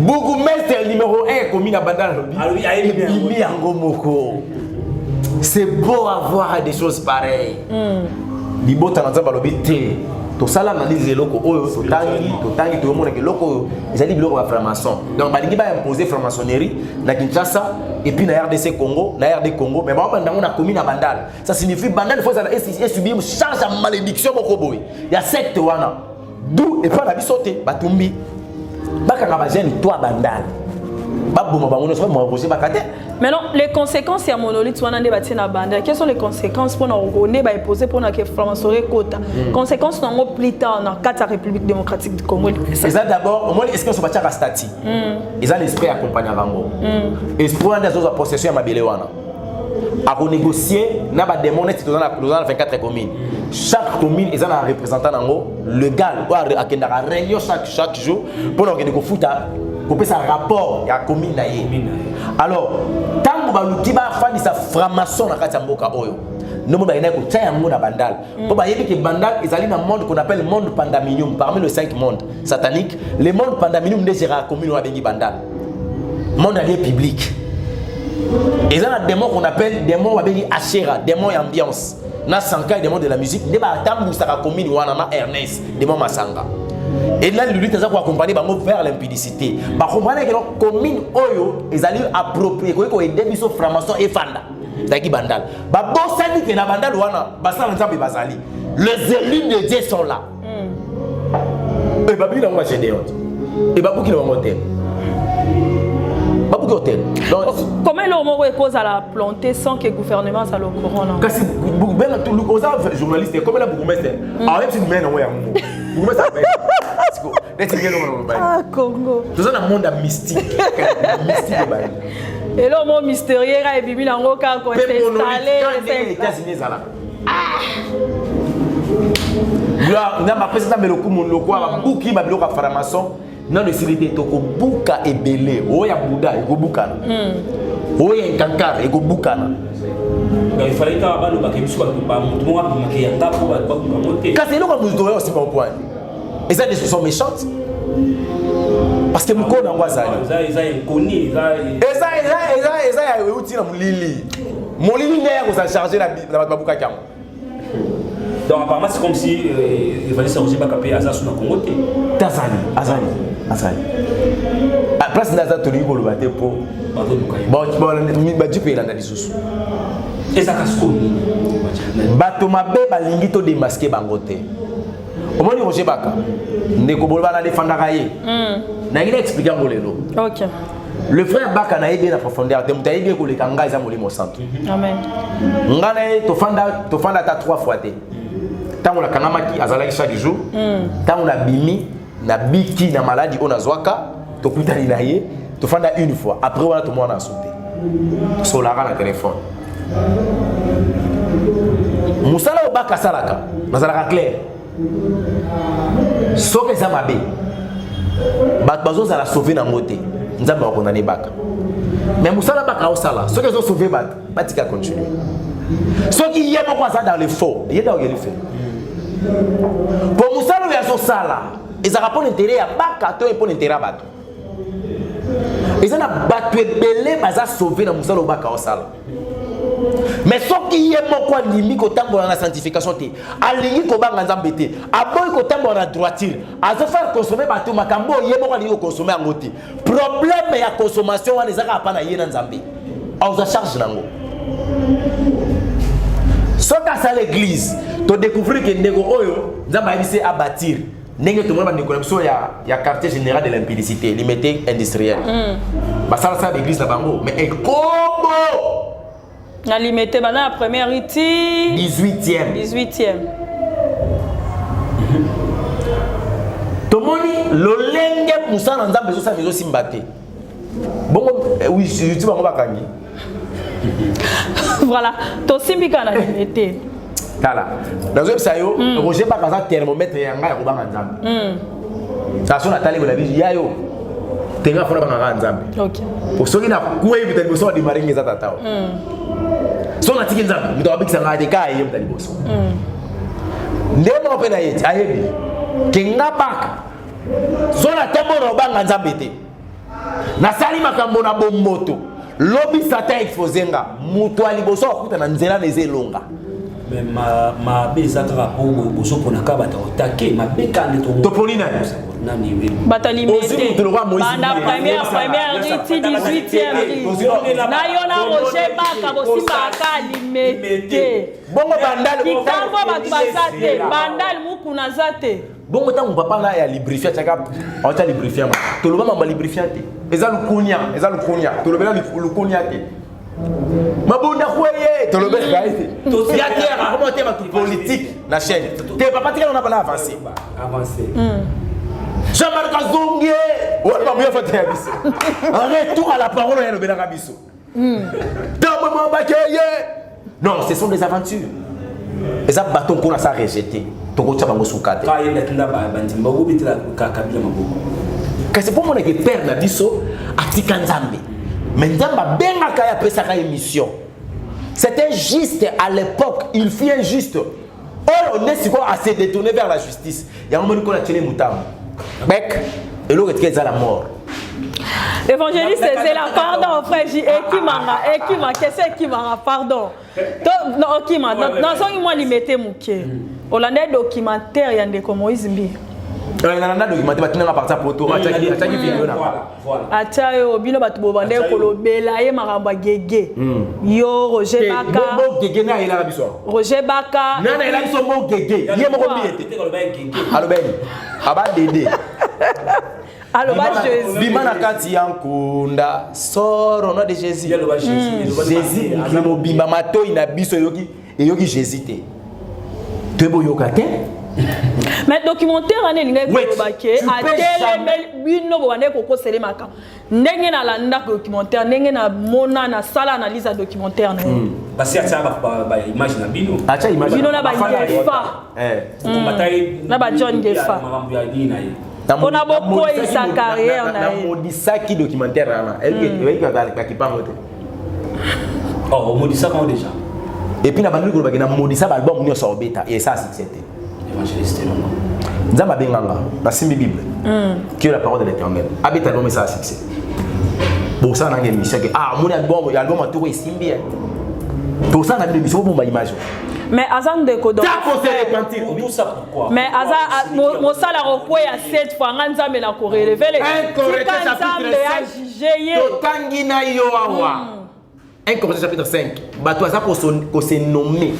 A: bourgmestre numéro 1 commune à bandali
C: Alors,
A: Bimi yango moko. C'est beau avoir des choses pareilles. Libota na nzamba lobi te. To sala na les loko oyo to tangi to mona ke loko ezali biloko ba franc-maçon. Donc balingi ba imposer franc-maçonnerie na Kinshasa et puis na RDC Congo, na RD Congo, mais ba bandango na commune à Bandal. Ça signifie Bandal faut ça subir charge à malédiction moko boy. Ya secte wana. D'où et pas la bisoté batumbi. Baka na ba jeune toi Bandal.
B: Maintenant, les conséquences, il y a monolithe, quelles sont les conséquences pour nous poser pour nous franc-maçonnerie quota? Conséquences non plus tard dans la République démocratique du Congo.
A: C'est ça d'abord, est-ce que ça va stati? Ils ont l'esprit accompagné avant. Espoir des autres possessions à Mabelewana. À renégocier, n'a pas de monnaie dans la 24 communes. Chaque commune est un représentant légal. À une réunion chaque jour pour organiser le foot. Pour faire un rapport à la commune. Alors, tant que vous avez fait franc-maçon dans la mboka oyo, nous avons fait un monde à Bandal. Pour que Bandal est un monde qu'on appelle le monde pandaminium. Parmi les 5 mondes sataniques, le monde pandaminium est la commune de Bandal. Monde allié public. Et là, des mots qu'on appelle des mots Ashera, des mots ambiance. Dans 5 ans, des mots de la musique, des mots à la commune Wanama Ernest, des mots Masanga. Et là, lui, il a accompagné vers l'impudicité. Il a compris que la commune Oyo est allée approprier, qu'il y a des bisous francs-maçons et fanda. C'est Bandal. Les élus de Dieu sont là. Et Babi n'a pas acheté. Et Babi qui l'a monté.
B: Comment l'homme cause à la planter sans que le gouvernement soit au courant?
A: Parce que les journalistes, comme la bourgmestre,
B: ah, Congo.
A: Tout ça dans le monde mystique.
B: Et l'homme mystérieux est bibi dans le cas qu'on s'est installé.
A: États-Unis là. Là, na président Meloko Monloko a bouki ba biloko franc-maçon. Non le silité toko buka ebele. Oya Bouddha ego buka. Oya Nkankar ego buka.
C: Il fallait que le bac soit pas tout le monde qui a tapé pour monter.
A: Quand c'est nous comme nous devons aussi mon point. Et ça des sont méchantes. Parce que nous connaissons quoi ça.
C: Ils ont connu.
A: Et ça est outil dans Lili. Mon Lili n'est pas chargé la babuka kam.
C: Donc apparemment c'est comme si il fallait s'arranger pas capé Azaz sur Congo. Azali.
A: À place d'Azaz Tony pour le battre pour. Bon, tu peux y aller dans les sous.
C: Et ça casse quoi?
A: Bato mabe balingi to démasquer bangote. Omoni Roger Baka. Ndeko bolba na defendaka ye. Na ngina expliquer ngolelo.
B: OK.
A: Le frère Baka na yebe na profondeur de mutaye ko le kanga za molimo centre.
B: Amen.
A: Ngana to fanda ta 3 fois te. Tango la kanamaki azalaki chaque jour. Tango na bimi na biki na maladie on azwaka to kutani na ye to fanda une fois. Après on a tout le monde a sauté. Solara na téléphone. Musala Obaka salaka, nazalaka clair. Soke za mabe. Bat bazo za la sauver na moté. Nzamba condamné Baka. Mais Musala Baka osala, soke zo sauver batika continuer. Soki yema kwa ça dans le faux, yeda o yeli fait. Pour Musala ya so sala, ezaka pour intérêt ya Baka to pour intérêt bato. Ezana bato ebele baza sauver na Musala Obaka osala. Mais ce qui est mon quoi limite au temps de la sanctification, à l'inique au bas d'Ambété, à boy au temps de la droiture, à se faire consommer par tout ma cambo, il y a mon consommer en côté. Problème et la consommation, on les a pas naïe dans Zambie. On se charge là. Ce qu'à l'église, tu découvres que Nego Oyo, Zambie c'est à bâtir. N'est-ce que tout le monde a une connexion, il y a quartier général de l'impudicité, limité industrielle. Ça, c'est l'église là-bas, mais comment?
B: On a limité maintenant la première iti 18e.
A: Tomoni lolenge musa na nzambe zo sa mezo simbate. Bongo oui, YouTube on va kangi.
B: Voilà, to simbika na limité.
A: Tala. Dans le sayo, Roger ba kaza thermomètre yanga ya kubanga nzambe. Ça son atali ko la vie yayo. Tenga fona banga nzambe.
B: OK.
A: Pour ceux qui na kuwe bitani so di maringi za tatao. So so na tiki nzambe muto abikisa ngade ka yeye mutali boso ndemo pena yeti ayebi kinga baka so na tembo na obanga nzambe te na sali makambo na bomboto lobi satan exposenga muto ali boso akuta na nzela na ezelonga
C: mais ma beza kaka po boso pona ka bata otake ma beka ne to
A: topolina
B: Batali Banda première riti 18e riti. Na yona Roger Baka bosimba akalimete.
A: Bongo bandal
B: kitambo batu basate bandal mukuna zate.
A: Bongo tangu papa na ya librifia chaka ota librifia toloba mama librifia te. Eza lukunya tolobela lukunya te. Mabunda kweye tolobela gaite. Ya terre comment tema tout politique na chaîne. Te papa tika on a pas avancé. Jean-Marc Azongue, on va mieux faire biso. En retour à la parole, il y a le Benarabiso. Non, ce sont des aventures. Et ça, bâton qu'on a ça rejeté. C'est pour moi que père na biso atika nzambe. Mais nzamba benga kaya pesa ka émission. C'était juste à l'époque, il fut injuste. Or on est si quoi à se détourner vers la justice. Il y a un moment qu'on a tenu moutam. Bec, et l'autre est à la mort.
B: Évangéliste, c'est la pardon, frère. Ekima, qu'est-ce qui m'a pardon? Non, Okima, dans son moi limité mouké. On a des documentaires, il y a des comme Moïse Mbi.
A: On a un documentaire qui n'a pas parti pour toi.
B: Atayo bino batu bobande kolobela ye maramba gege. Yo Roger Baka.
A: Mo gege na ila biso.
B: Roger Baka.
A: Na ila biso mo gege. Ye mo kombiyete. Allo ben. Aba dede.
B: Allo ba Jésus.
A: Bimana kati yankunda soro no de Jésus. Jésus le mo bimba mato ina biso yoki Jésus te. Tebo yokate.
B: Mais documentaire ane linga kolobake atele bino bobande koko selemaka ndenge na landa documentaire ndenge na mona na sala analyse documentaire na
C: basi acha ba image na bino
A: acha image
B: bino na ba Gefa na ba John Gefa on a beaucoup eu sa carrière na
A: modisa qui documentaire na elle qui pas moto
C: oh modisa quand déjà
A: et puis na bandu kolobake na modisa ba album nyo sorbeta et ça c'était
C: évangéliste non
A: Nzamba benganga na simbi Bible qui est la parole de l'Éternel habite dans ça succès pour ça na émission que mon album a tout simbi pour ça na émission pour ma image
B: mais azan de kodo
C: tout ça pourquoi
B: mais aza mo sala rokwe ya 7 fois nzambe na ko relever les nzambe a jugé
A: totangi na yo awa 1 Corinthiens chapitre 5 bato aza ko se nommer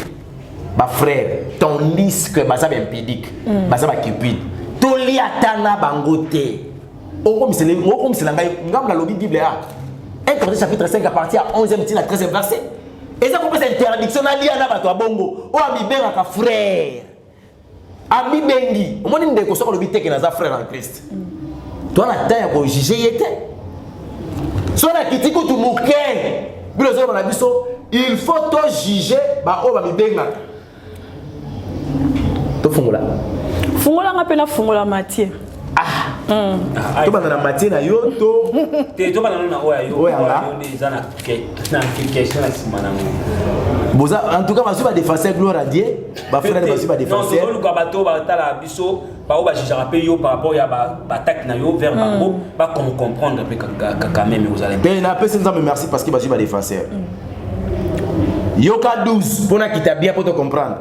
A: ba frère tandis que baza ba impédique baza ba cupide toli atana bangote oko misela ngai ngam la lobi Bible a 1 Corinthiens chapitre 5 à partir à 11e tina 13e verset et ça comprend cette interdiction na lia na bato bongo o amibenga ka frère ami bengi omoni ndeko soko lobi teke na za frère en Christ toi na temps ko juger yete so na kitiko tu muke bilo zo na biso il faut to juger ba o ba mibenga
B: fungola ngapena fungola Mathieu
A: to bana Mathieu na yo to
C: to bana na oya yo zana question na simana
A: boza en tout cas va défenseur gloire à Dieu ba frère va défenseur
C: non luka bato ba tala biso ba o ba juger rappel yo par rapport ya ba attaque na yo vers bango ba comprendre pe quand même vous allez
A: ben na personne me merci parce que va défenseur yoka 12 pour na kitabia pour te comprendre.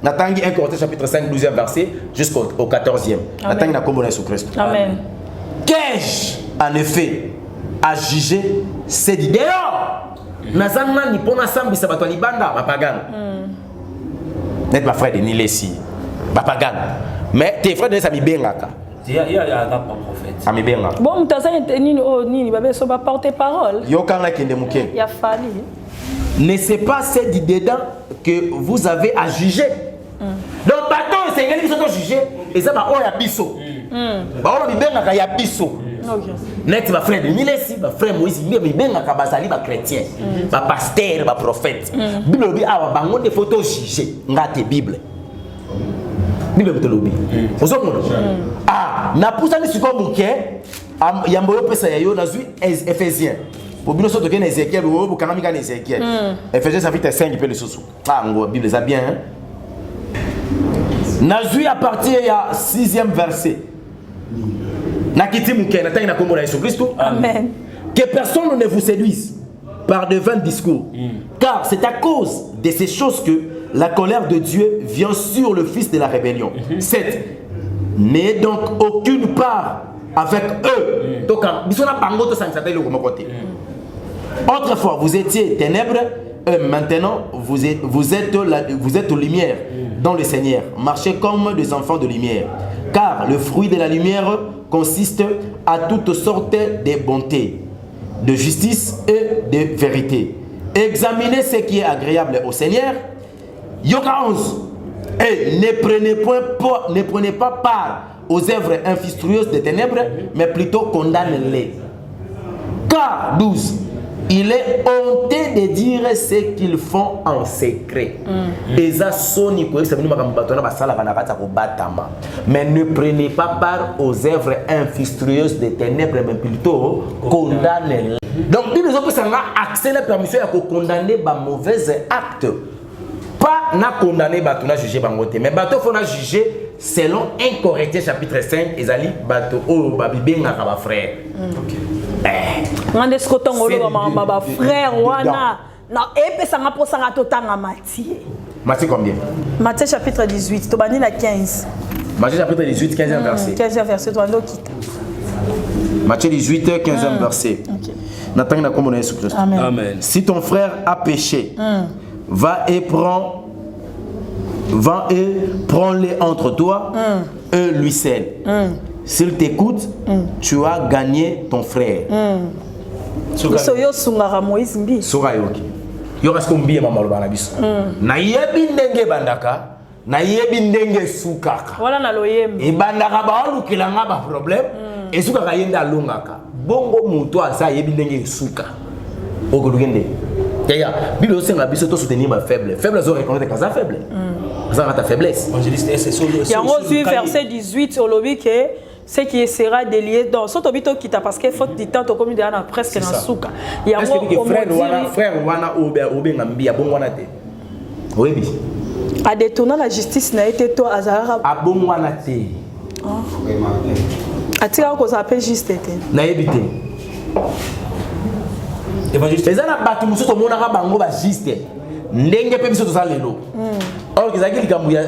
A: Natangi 1 Corinthiens chapitre 5 12e verset jusqu'au 14e. Natangi na kombo na Jésus Christ.
B: Amen.
A: Qu'ai-je en effet à juger c'est dit dehors. Nazana ni pona sambisa bato libanda bapagano. Net ma frère de Nilesi bapagano. Mais tes frères de Sami bengaka.
C: Il y a un prophète.
A: Ami benga.
B: Bon mutazani nini babe so ba porter parole.
A: Yokanga kende muke.
B: Ya fali.
A: Ne c'est pas c'est dit dedans que vous avez à juger. Donc bateau c'est ngeli biso to juger et ça ba oya biso. Ba oya bibenga ka ya biso. Net ba frère de Milesi, ba frère Moïse, bibenga ka bazali ba chrétien, ba pasteur, ba prophète. Bible bi awa bango de photo juger ngate Bible. Bible to lobi. Ozomona. Na pousa ni siko muke yambo yo pesa ya yo na zui Ephésiens. Pour bien sortir que Ézéchiel ou quand même Ézéchiel. Ephésiens chapitre 5 il peut le sous. Ah, la Bible ça bien. Nazui à partir du 6e verset. Nakiti muke nataki na kombo na Yesu Kristo.
B: Amen.
A: Que personne ne vous séduise par de vains discours. Car c'est à cause de ces choses que la colère de Dieu vient sur le fils de la rébellion. 7. N'ayez donc aucune part avec eux. Donc, autrefois, vous étiez ténèbres, maintenant, vous êtes lumière dans le Seigneur. Marchez comme des enfants de lumière. Car le fruit de la lumière consiste à toutes sortes de bontés, de justice et de vérité. Examinez ce qui est agréable au Seigneur. Yoka 11. Et ne prenez pas part aux œuvres infructueuses des ténèbres, mais plutôt condamnez-les. Car 12. Il est honteux de dire ce qu'ils font en secret. Mais ne prenez pas part aux œuvres infructueuses des ténèbres, mais plutôt condamnez-les. Donc, nous avons accès à la permission de condamner les mauvais actes. Pas na condamner, na juger, mais il faut juger selon 1 Corinthiens chapitre 5, Ezali, bateau, oh, babi, na frère.
B: Frère, wana. Non, et ça m'a posé un total à Matthieu.
A: Matthieu combien?
B: Matthieu chapitre 18, tu vas dire la 15.
A: Matthieu chapitre 18, 15e verset.
B: 15e verset, tu vas dire quitte.
A: Matthieu 18, 15e verset.
C: Amen.
A: Si ton frère a péché, va et prends-le entre toi et lui seul. S'il t'écoute, tu as gagné ton frère.
B: Soyo sungara Moïse mbi.
A: Soga yoki. Yoka sko mbi mama lo bana biso. Na yebi ndenge bandaka, na yebi ndenge sukaka.
B: Voilà na loyem.
A: E bandaka ba olukila nga ba problème, e sukaka yenda longaka. Bongo muto asa yebi ndenge suka. Okolugende. Yaya, Bible senga biso to soutenir ma faible. Faible zo reconnaître que ça faible. Ça va ta faiblesse.
B: Il y a aussi verset 18 au lobby que ce qui sera délié dans ce tobito qui t'a parce que faute du temps comme il y a presque dans souka. Il y a
A: frère wana obe ngambia bon wana te. Oui.
B: A détourner la justice n'a été toi azara.
A: A bon wana te.
B: A tira ko s'appelle juste te.
A: Na yebite. Évangile ezana batu musuto mona ka bango ba juste. Ndenge pe biso to salelo. Or qu'ils likambu ya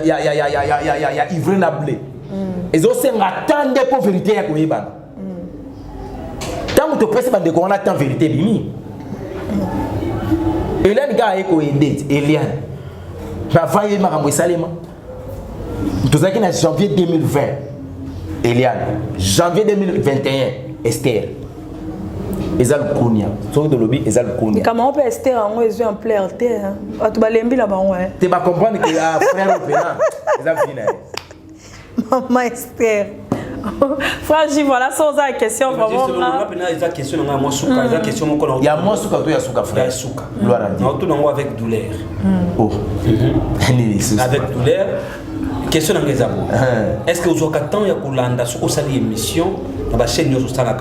A: ivre na blé. Ils ont attendé pour vérité ya koyebana. Tant que tu presse bande ko on attend vérité bimi. Eliane ga eko edit Eliane. Ba vaye makambo salema. Tozaki na janvier 2020. Eliane, janvier 2021 Esther. Ezal Kounia. Sur de lobby Ezal Kounia.
B: Comment on peut Esther en yeux en plein terre. Tu vas lembi là bas ouais.
A: Tu vas comprendre que frère au pénal. Ezal fina.
B: Maman Esther. Frère J, voilà sans la question vraiment là.
C: La question on a moi souka, la question mon collègue.
A: Il y a moi souka toi ya souka frère.
C: Souka.
A: Gloire à Dieu.
C: Non tout non avec douleur.
A: Oh.
C: Avec douleur. Question na ngezabo. Est-ce que vous avez temps ya kulanda soko sali émission na ba chaîne yo sala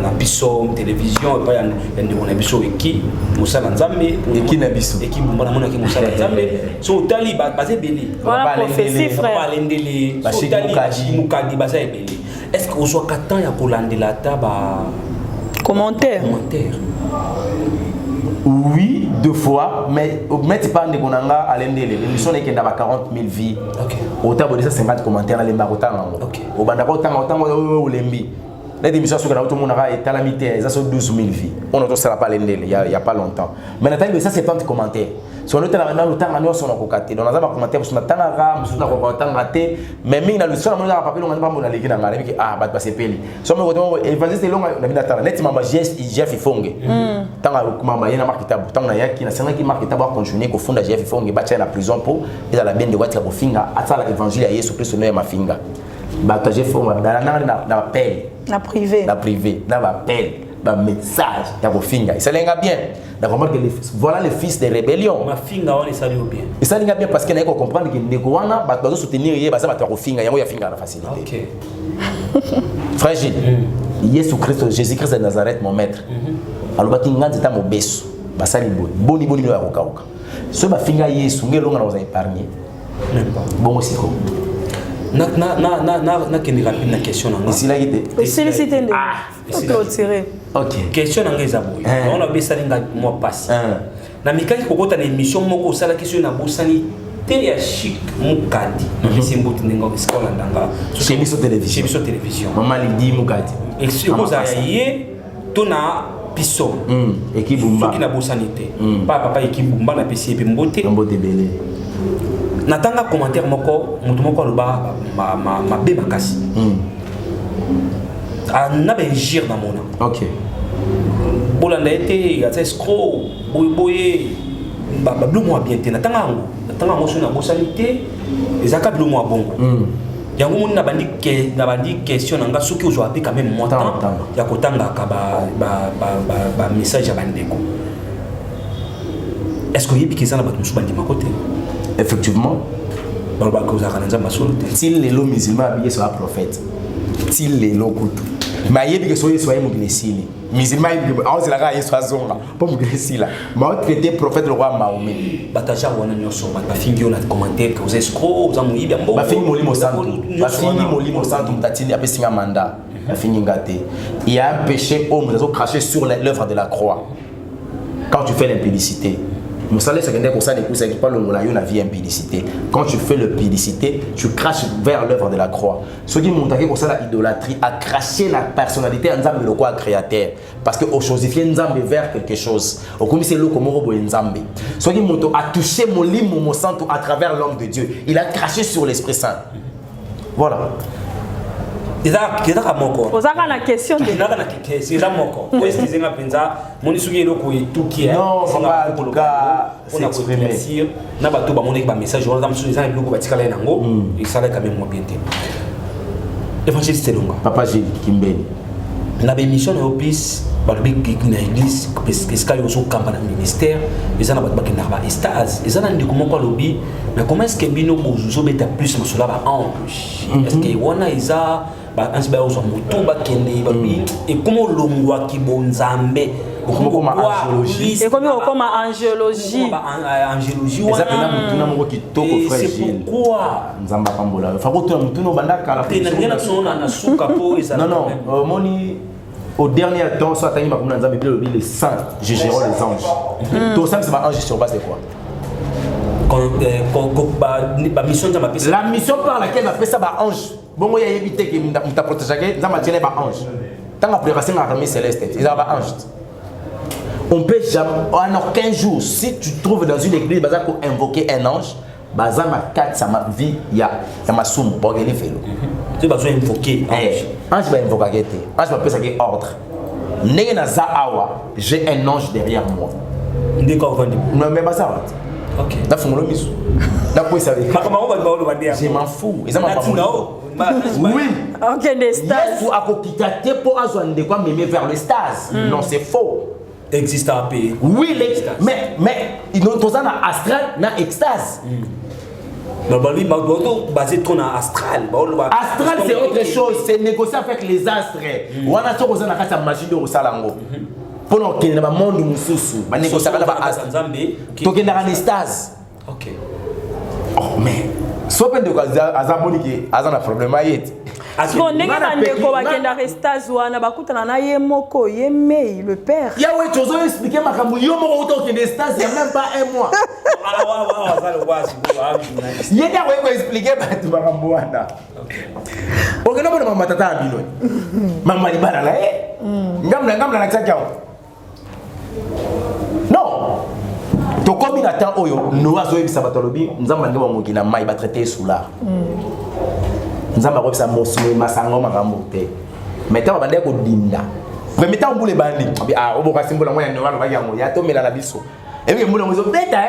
C: na biso télévision pa ya ndeko na biso eki musala nzambe
A: eki na biso
C: eki mbona mona ki musala nzambe so tali basé belé
B: voilà prophétie frère
C: ba lendele so tali mukadi basé belé est-ce que vous avez temps ya kulandela ta ba
B: commentaire
A: oui, 2 fois, mais tu parles de Konanga à l'endele. L'émission est qu'il y a 40 000 vies. Au tabac de 50 commentaires dans les marocains. Au bandakota, au lembi. L'émission sur tout le monde a été à la mi-temps, ça sont 12 000 vies. On ne sera pas l'endele, il n'y a pas longtemps. Mais ça, c'est 70 commentaires. Sur le temps, on son côté. Dans les commentaires, on a temps raté, mais il y a le son, on a pas on a pas les gens ah bah c'est peli. Sur le évangile c'est long, on a mis la net mama Jeff Fonge. Tant que mama yana marqué tabu, tant na yaki na sanga qui marqué tabu continuer ko fonda Jeff Fonge ba la prison pour et la bien de wati ko finga ata l'évangile ya Yesu Christ no ma finga. Ba ta Jeff Fonge na appel.
B: Na privé.
A: Na privé, na appel. Un message d'Abofinga. Il s'aligne bien. D'accord, voilà le fils de rébellion.
C: Ma finga, on est salué bien.
A: Il s'aligne bien parce qu'il faut comprendre que Negoana va soutenir et va finga. Il y a finga la facilité.
C: Ok.
A: Frère Gilles, Jésus-Christ de Nazareth, mon maître. alobaki nganzi ta mobeso basali boni ya kokauka so bafinga Yesu ngelonga na oza épargner bongo siko
C: na kende rapide na question na
A: ici là gite
B: félicité nde clôturer
A: OK
C: question na ngeza boy on a besali nga moi passe na mikaki kokota na émission moko osala question na bosani te ya chic mukadi na simbuti ningo iskola ndanga
A: chez biso télévision maman Lidi mukadi
C: exposa ya ye to na piso
A: équipe bumba
C: qui na bosani te papa équipe bumba na pesi pe mbote
A: belé
C: natanga commentaire moko mutu moko aloba ma be makasi na benjir na mona
A: OK
C: bolanda ete ya escroc boye bablu mo bien te natanga ngo so na bosani te ezaka blu mo bongo yango moni na bandi question nanga soki ozwa pe quand même moi temps ya kotanga ka ba message ya bandeko est-ce que yebi kizana ba musu bandi makote
A: effectivement
C: balba ko za kana nzamba solo te
A: til les musulmans habillés sur un prophète til les kutu ma yebi que soyez mo gnesili musulman aoze la ga yesu azonga po mo gnesila ma traité prophète le roi Mahomet
C: bataja wana nyoso ba fingi on a commentaire que vous escroc vous amoyi bien bon
A: ba fingi molimo santo mtatini apesinga mandat ba fingi ngate il y a un péché homme ils ont craché sur l'œuvre de la croix quand tu fais l'impudicité Moussale secondaire pour ça des coups qui parlent de la vie impudicité. Quand tu fais l'impudicité, tu craches vers l'œuvre de la croix. Ceux qui m'ont attaqué pour ça l'idolâtrie a craché la personnalité Nzambe le quoi créateur parce que au chosifié Nzambe vers quelque chose. Au comme c'est le comme robo Nzambe. Ceux qui m'ont a touché mon limo mon santo à travers l'homme de Dieu. Il a craché sur l'Esprit Saint. Voilà.
C: Kizaka moko.
B: Ozaka na question de.
C: Kizaka na question moko. Est-ce que zenga penza moni suki eloko etuki
A: non pas en tout cas
C: s'exprimer na bato ba moni ba message wana msuki zenga eloko batikala nango isala quand même bien te. Évangéliste Longa.
A: Papa Gilles Kimbeni.
C: Na ba mission na opis ba na église parce que yo so kamba na ministère ezana bato bakenda ba stase ezana ndiko moko lobi mais comment est-ce que bino bozo beta plus masula ba ange est-ce que wana isa ba ange ba ozo moto ba kende ba bi et comment longwa ki bonzambe
A: comme angiologie
B: et comme angiologie
A: wana pena mutuna moko kitoko frère Gilles
C: c'est pourquoi
A: nzamba pambola fa ko tuna mutuna bandaka la
C: pena ngena sona na suka po ezana
A: non moni au dernier temps, soit Tani Makouna Nzambe, les saints, je gère les anges. Tout ça, c'est ma ange sur base de quoi? La mission par laquelle on appelle ça ma ange. Bon, il y a évité que tu protégé, ça m'a tiré ma ange. Tant qu'après, c'est ma armée céleste, ils ont ma ange. On peut jamais, en aucun jour, si tu trouves dans une église, pour invoquer un ange, bazama 4 ça ma vie il y a ma somme pour gagner vélo
C: tu vas invoquer
A: ange va invoquer ange va penser que ordre nena za awa j'ai un ange derrière moi
C: ndeko vandi
A: non mais ça
C: OK
A: da fungolo misu da quoi ça veut
C: comment on va ba dire
A: je m'en fous ils ont pas oui
B: OK des stars
A: Yesu akokikate pour azwa ndeko mémé vers le stars non c'est faux
C: existe à paix.
A: Oui, mais ils ont tous un astral, na extase.
C: Non, bah lui, basé ton astral.
A: Astral c'est autre chose, c'est négocier avec les astres. On a toujours besoin de la magie de Rosalango. Pour qu'il y ait un monde mususu, on négocie avec la astre. Donc il y a une extase.
C: Ok.
A: Oh mais, soit peine de quoi Azamoni qui a un problème à y
B: Bon, ndenge bandeko bakenda restase wana bakutana na ye moko ye mei le père.
A: Ya ouais, tu as expliqué makambo yo moko okende stase il y a même pas un mois.
C: Ah ça le voit si
A: il y a ouais expliquer batu makambo wana. OK, non bon mama tata bino. Mama libala la ngamla na tsaka. Non. To komi na temps oyo no azoyebisa batolobi nzamba ndeba mokina mai ba traiter soula. Nzamba ko bisa mosume masango makambo te meta ba ndeko dinda mais meta mbule bandi oboka simbola moya no wana bayango ya to mela na biso ebi mbula mozo beta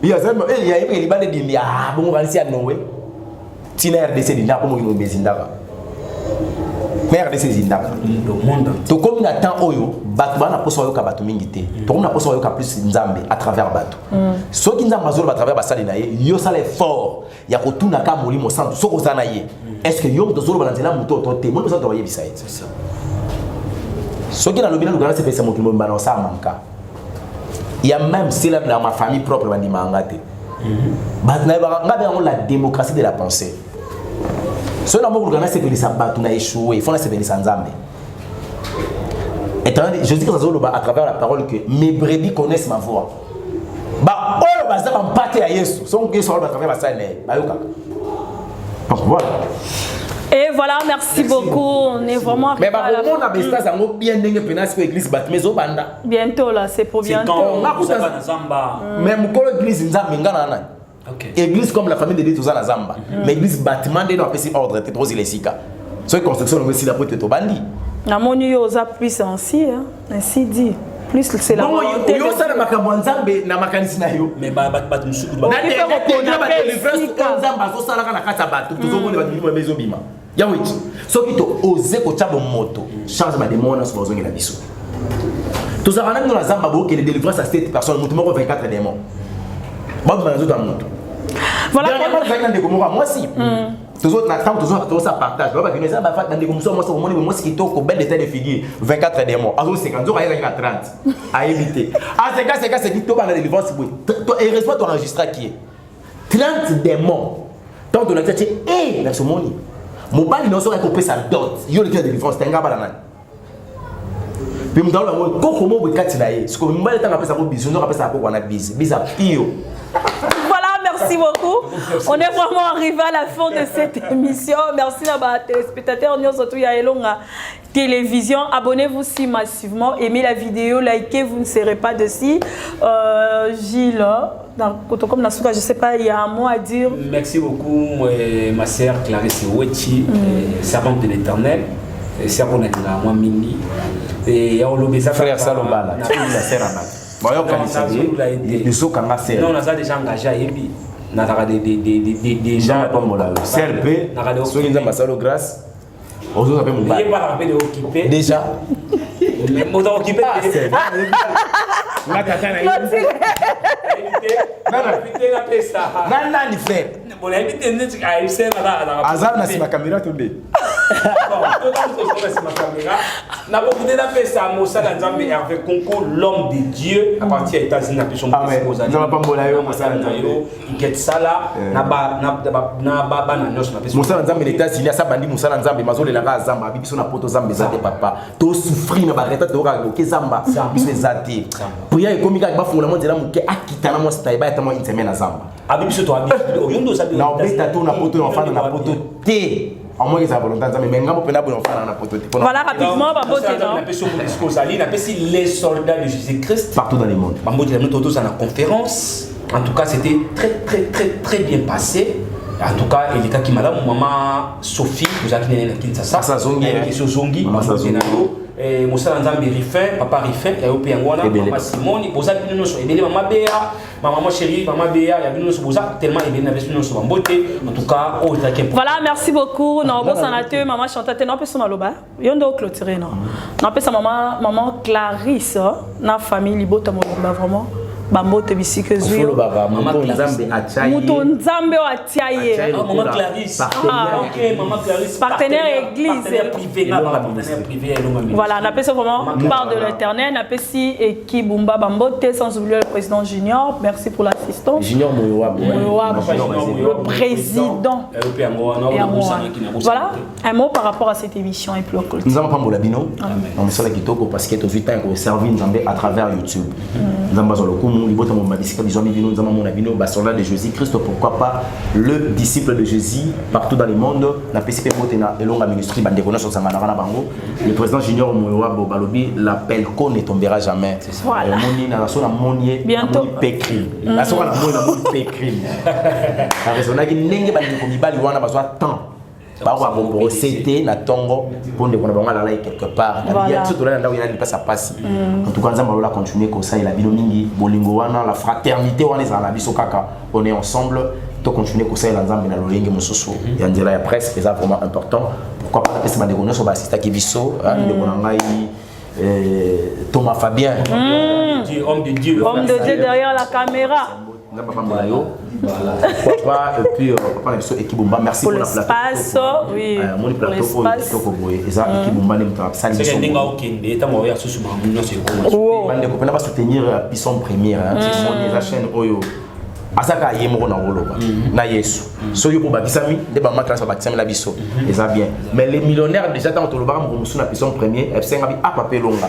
A: ya zamba ya ebi libande dinda bongo kanisi ya nowe tina RDC dinda ko mo bezindaka mais RDC zindaka
C: le monde
A: to comme na temps oyo batu bana poso yoka batu mingi te to na poso yoka plus nzambe à travers batu so ki nzamba zolo à travers basali na ye yo sala effort ya kotuna ka molimo santo soko zana ye est-ce que yo to zolo balanzela muto to te mo ça to yebisa c'est ça Ce qui est dans le bilan, c'est que c'est mon climat, ça manque. Il y a même si dans ma famille propre, on dit mangate. La démocratie de la pensée. Ce qui est dans le c'est que les abats ont échoué. Il faut laisser les sans-âme. Je dis que ça à travers la parole que mes brebis connaissent ma voix. Voilà.
B: Et voilà, merci beaucoup. On est vraiment arrivé à la fin. Bientôt là, c'est pour bientôt.
A: Même quand l'église église comme la famille de Dieu tous en Zamba. Mais l'église bâtiment de nous ordre c'est trop les sika. Ce construction nous aussi la pour te bandi.
B: Na moni yo za puissance ainsi dit. Plus c'est la volonté.
A: Yo ça na makambo nzambe na makanisi na yo.
C: Mais ba musuku
A: ba. Na délivrance comme nzamba zo sala na kata bato tuzobone ba ndimo bezo bima. Ya witi. Soki to oser ko tshabo moto. Change ba démons sur bozongi la biso. Tous ça na na nzamba bo que les délivrances à cette personne moto moko 24 démons. Ba ba zo ta moto. Voilà pourquoi moi aussi. Toujours ça partage. Bah que ça va faire dans des commissions moi moi qui to ko bel détail de figure 24 démons. À 50 jours à 30 à éviter. À 50 c'est qui to dans la délivrance et respect ton enregistré qui est 30 démons. Tant de la tête et la somoni. Mon bal non sera coupé sa dot. Yo le de délivrance tenga banana. Puis m'dalo la mo ko mo be katinaye. Ce que m'bal tanga pesa ko biso, on appelle ça ko wana bise. Bisa pio.
B: Merci beaucoup. On est vraiment arrivé à la fin de cette émission. Merci à nos téléspectateurs. Nous sommes tous à Elonga Télévision. Abonnez-vous si massivement. Aimez la vidéo, likez, vous ne serez pas dessus. Gilles, comme Nasuka, je ne sais pas, il y a un mot à dire.
C: Merci beaucoup, ma sœur Clarisse Wechi, servante de l'Éternel. Servante de la Mini. Et on l'a
A: frère Salomba, la sœur Amat. Non, on a déjà engagé à Ebi. On a des gens comme la CLP, ceux qui ont passé grâce. On a occupé. Déjà. Mais on a occupé.
C: L'homme de Dieu à partir des États-Unis
B: voilà rapidement,
C: les soldats de Jésus-Christ
A: partout dans le monde.
C: Conférence. En tout cas, c'était très bien passé. En tout cas, il y a qui madame, maman Sophie, vous avez dit Kinshasa, Zongi, et Moussa Nzambi Rifin, papa Rifin, et puis Angwana, maman Simone, vous avez dit nous, maman Béa, maman chérie, maman Béa, il y a nous tellement il y a nous en beauté. En tout cas,
B: voilà, merci beaucoup. Non, bon sanateur, maman Chantal, non peut son aloba. Yondo clôturer non. Non peut sa maman Clarisse, na famille Libota vraiment. Bambote bisike zuyo
A: maman Nzambe Achaye
B: Muto Nzambe Achaye
C: maman Clarisse maman Clarisse
B: partenaire église
C: privé
B: voilà on appelle ça vraiment part de l'Éternel on appelle si Kibumba Bambote sans oublier le président Junior merci pour l'assistance
A: Junior Moyoab
B: le président voilà un mot par rapport à cette émission et puis
A: nous avons pas mon labino on est sur la kitoko parce que tu as vu tant que servir Nzambe à travers YouTube Nzamba sur le coup soldat de Jésus-Christ, pourquoi pas le disciple de Jésus partout dans le monde. La PCP et longue ministrie, le président Junior Moyoab Balobi, l'appel qu'on ne tombera jamais.
B: Voilà.
A: Bientôt. C'était na tongo pour ne pas aller quelque part. En tout cas, nous allons continuer comme ça. Il a binominé Bolingoana, la fraternité, on est ensemble. To continuer comme ça dans Zambie na lolingi mususu ya ndela ya presse c'est vraiment important pourquoi pas pesa bande kono so ba assista kibiso de konangai Thomas Fabien
C: homme de Dieu
B: derrière la caméra
A: pourquoi pas et puis papa na biso équipe bomba merci
B: pour
A: pour la
B: l'espace oui
A: mon plateau pour boye eza équipe bomba ne mta sali
C: c'est que ndinga okende ta mo ya susu ma muna se ko
A: bande ko pena ba soutenir Pisson Première c'est mon chaîne oyo asaka yemo na woloba na Yesu so yo pour bakisami de ba ma classe bakisami la biso eza bien mais les millionnaires déjà tant to lobaka mo musu na Pisson Première FC ngabi apapé longa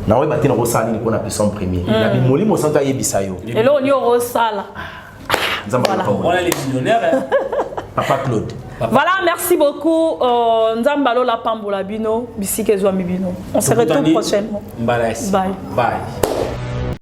A: na we batina ko sali ni ko na Pisson Première na bi molimo santa yebisa yo
B: et là on y aura sala
C: voilà les millionnaires
A: Papa Claude.
B: Voilà, merci beaucoup. Nzambalo la Pambola Bino, Bisike Zouami Bino. On se retrouve prochainement.
C: Bye.
B: Bye.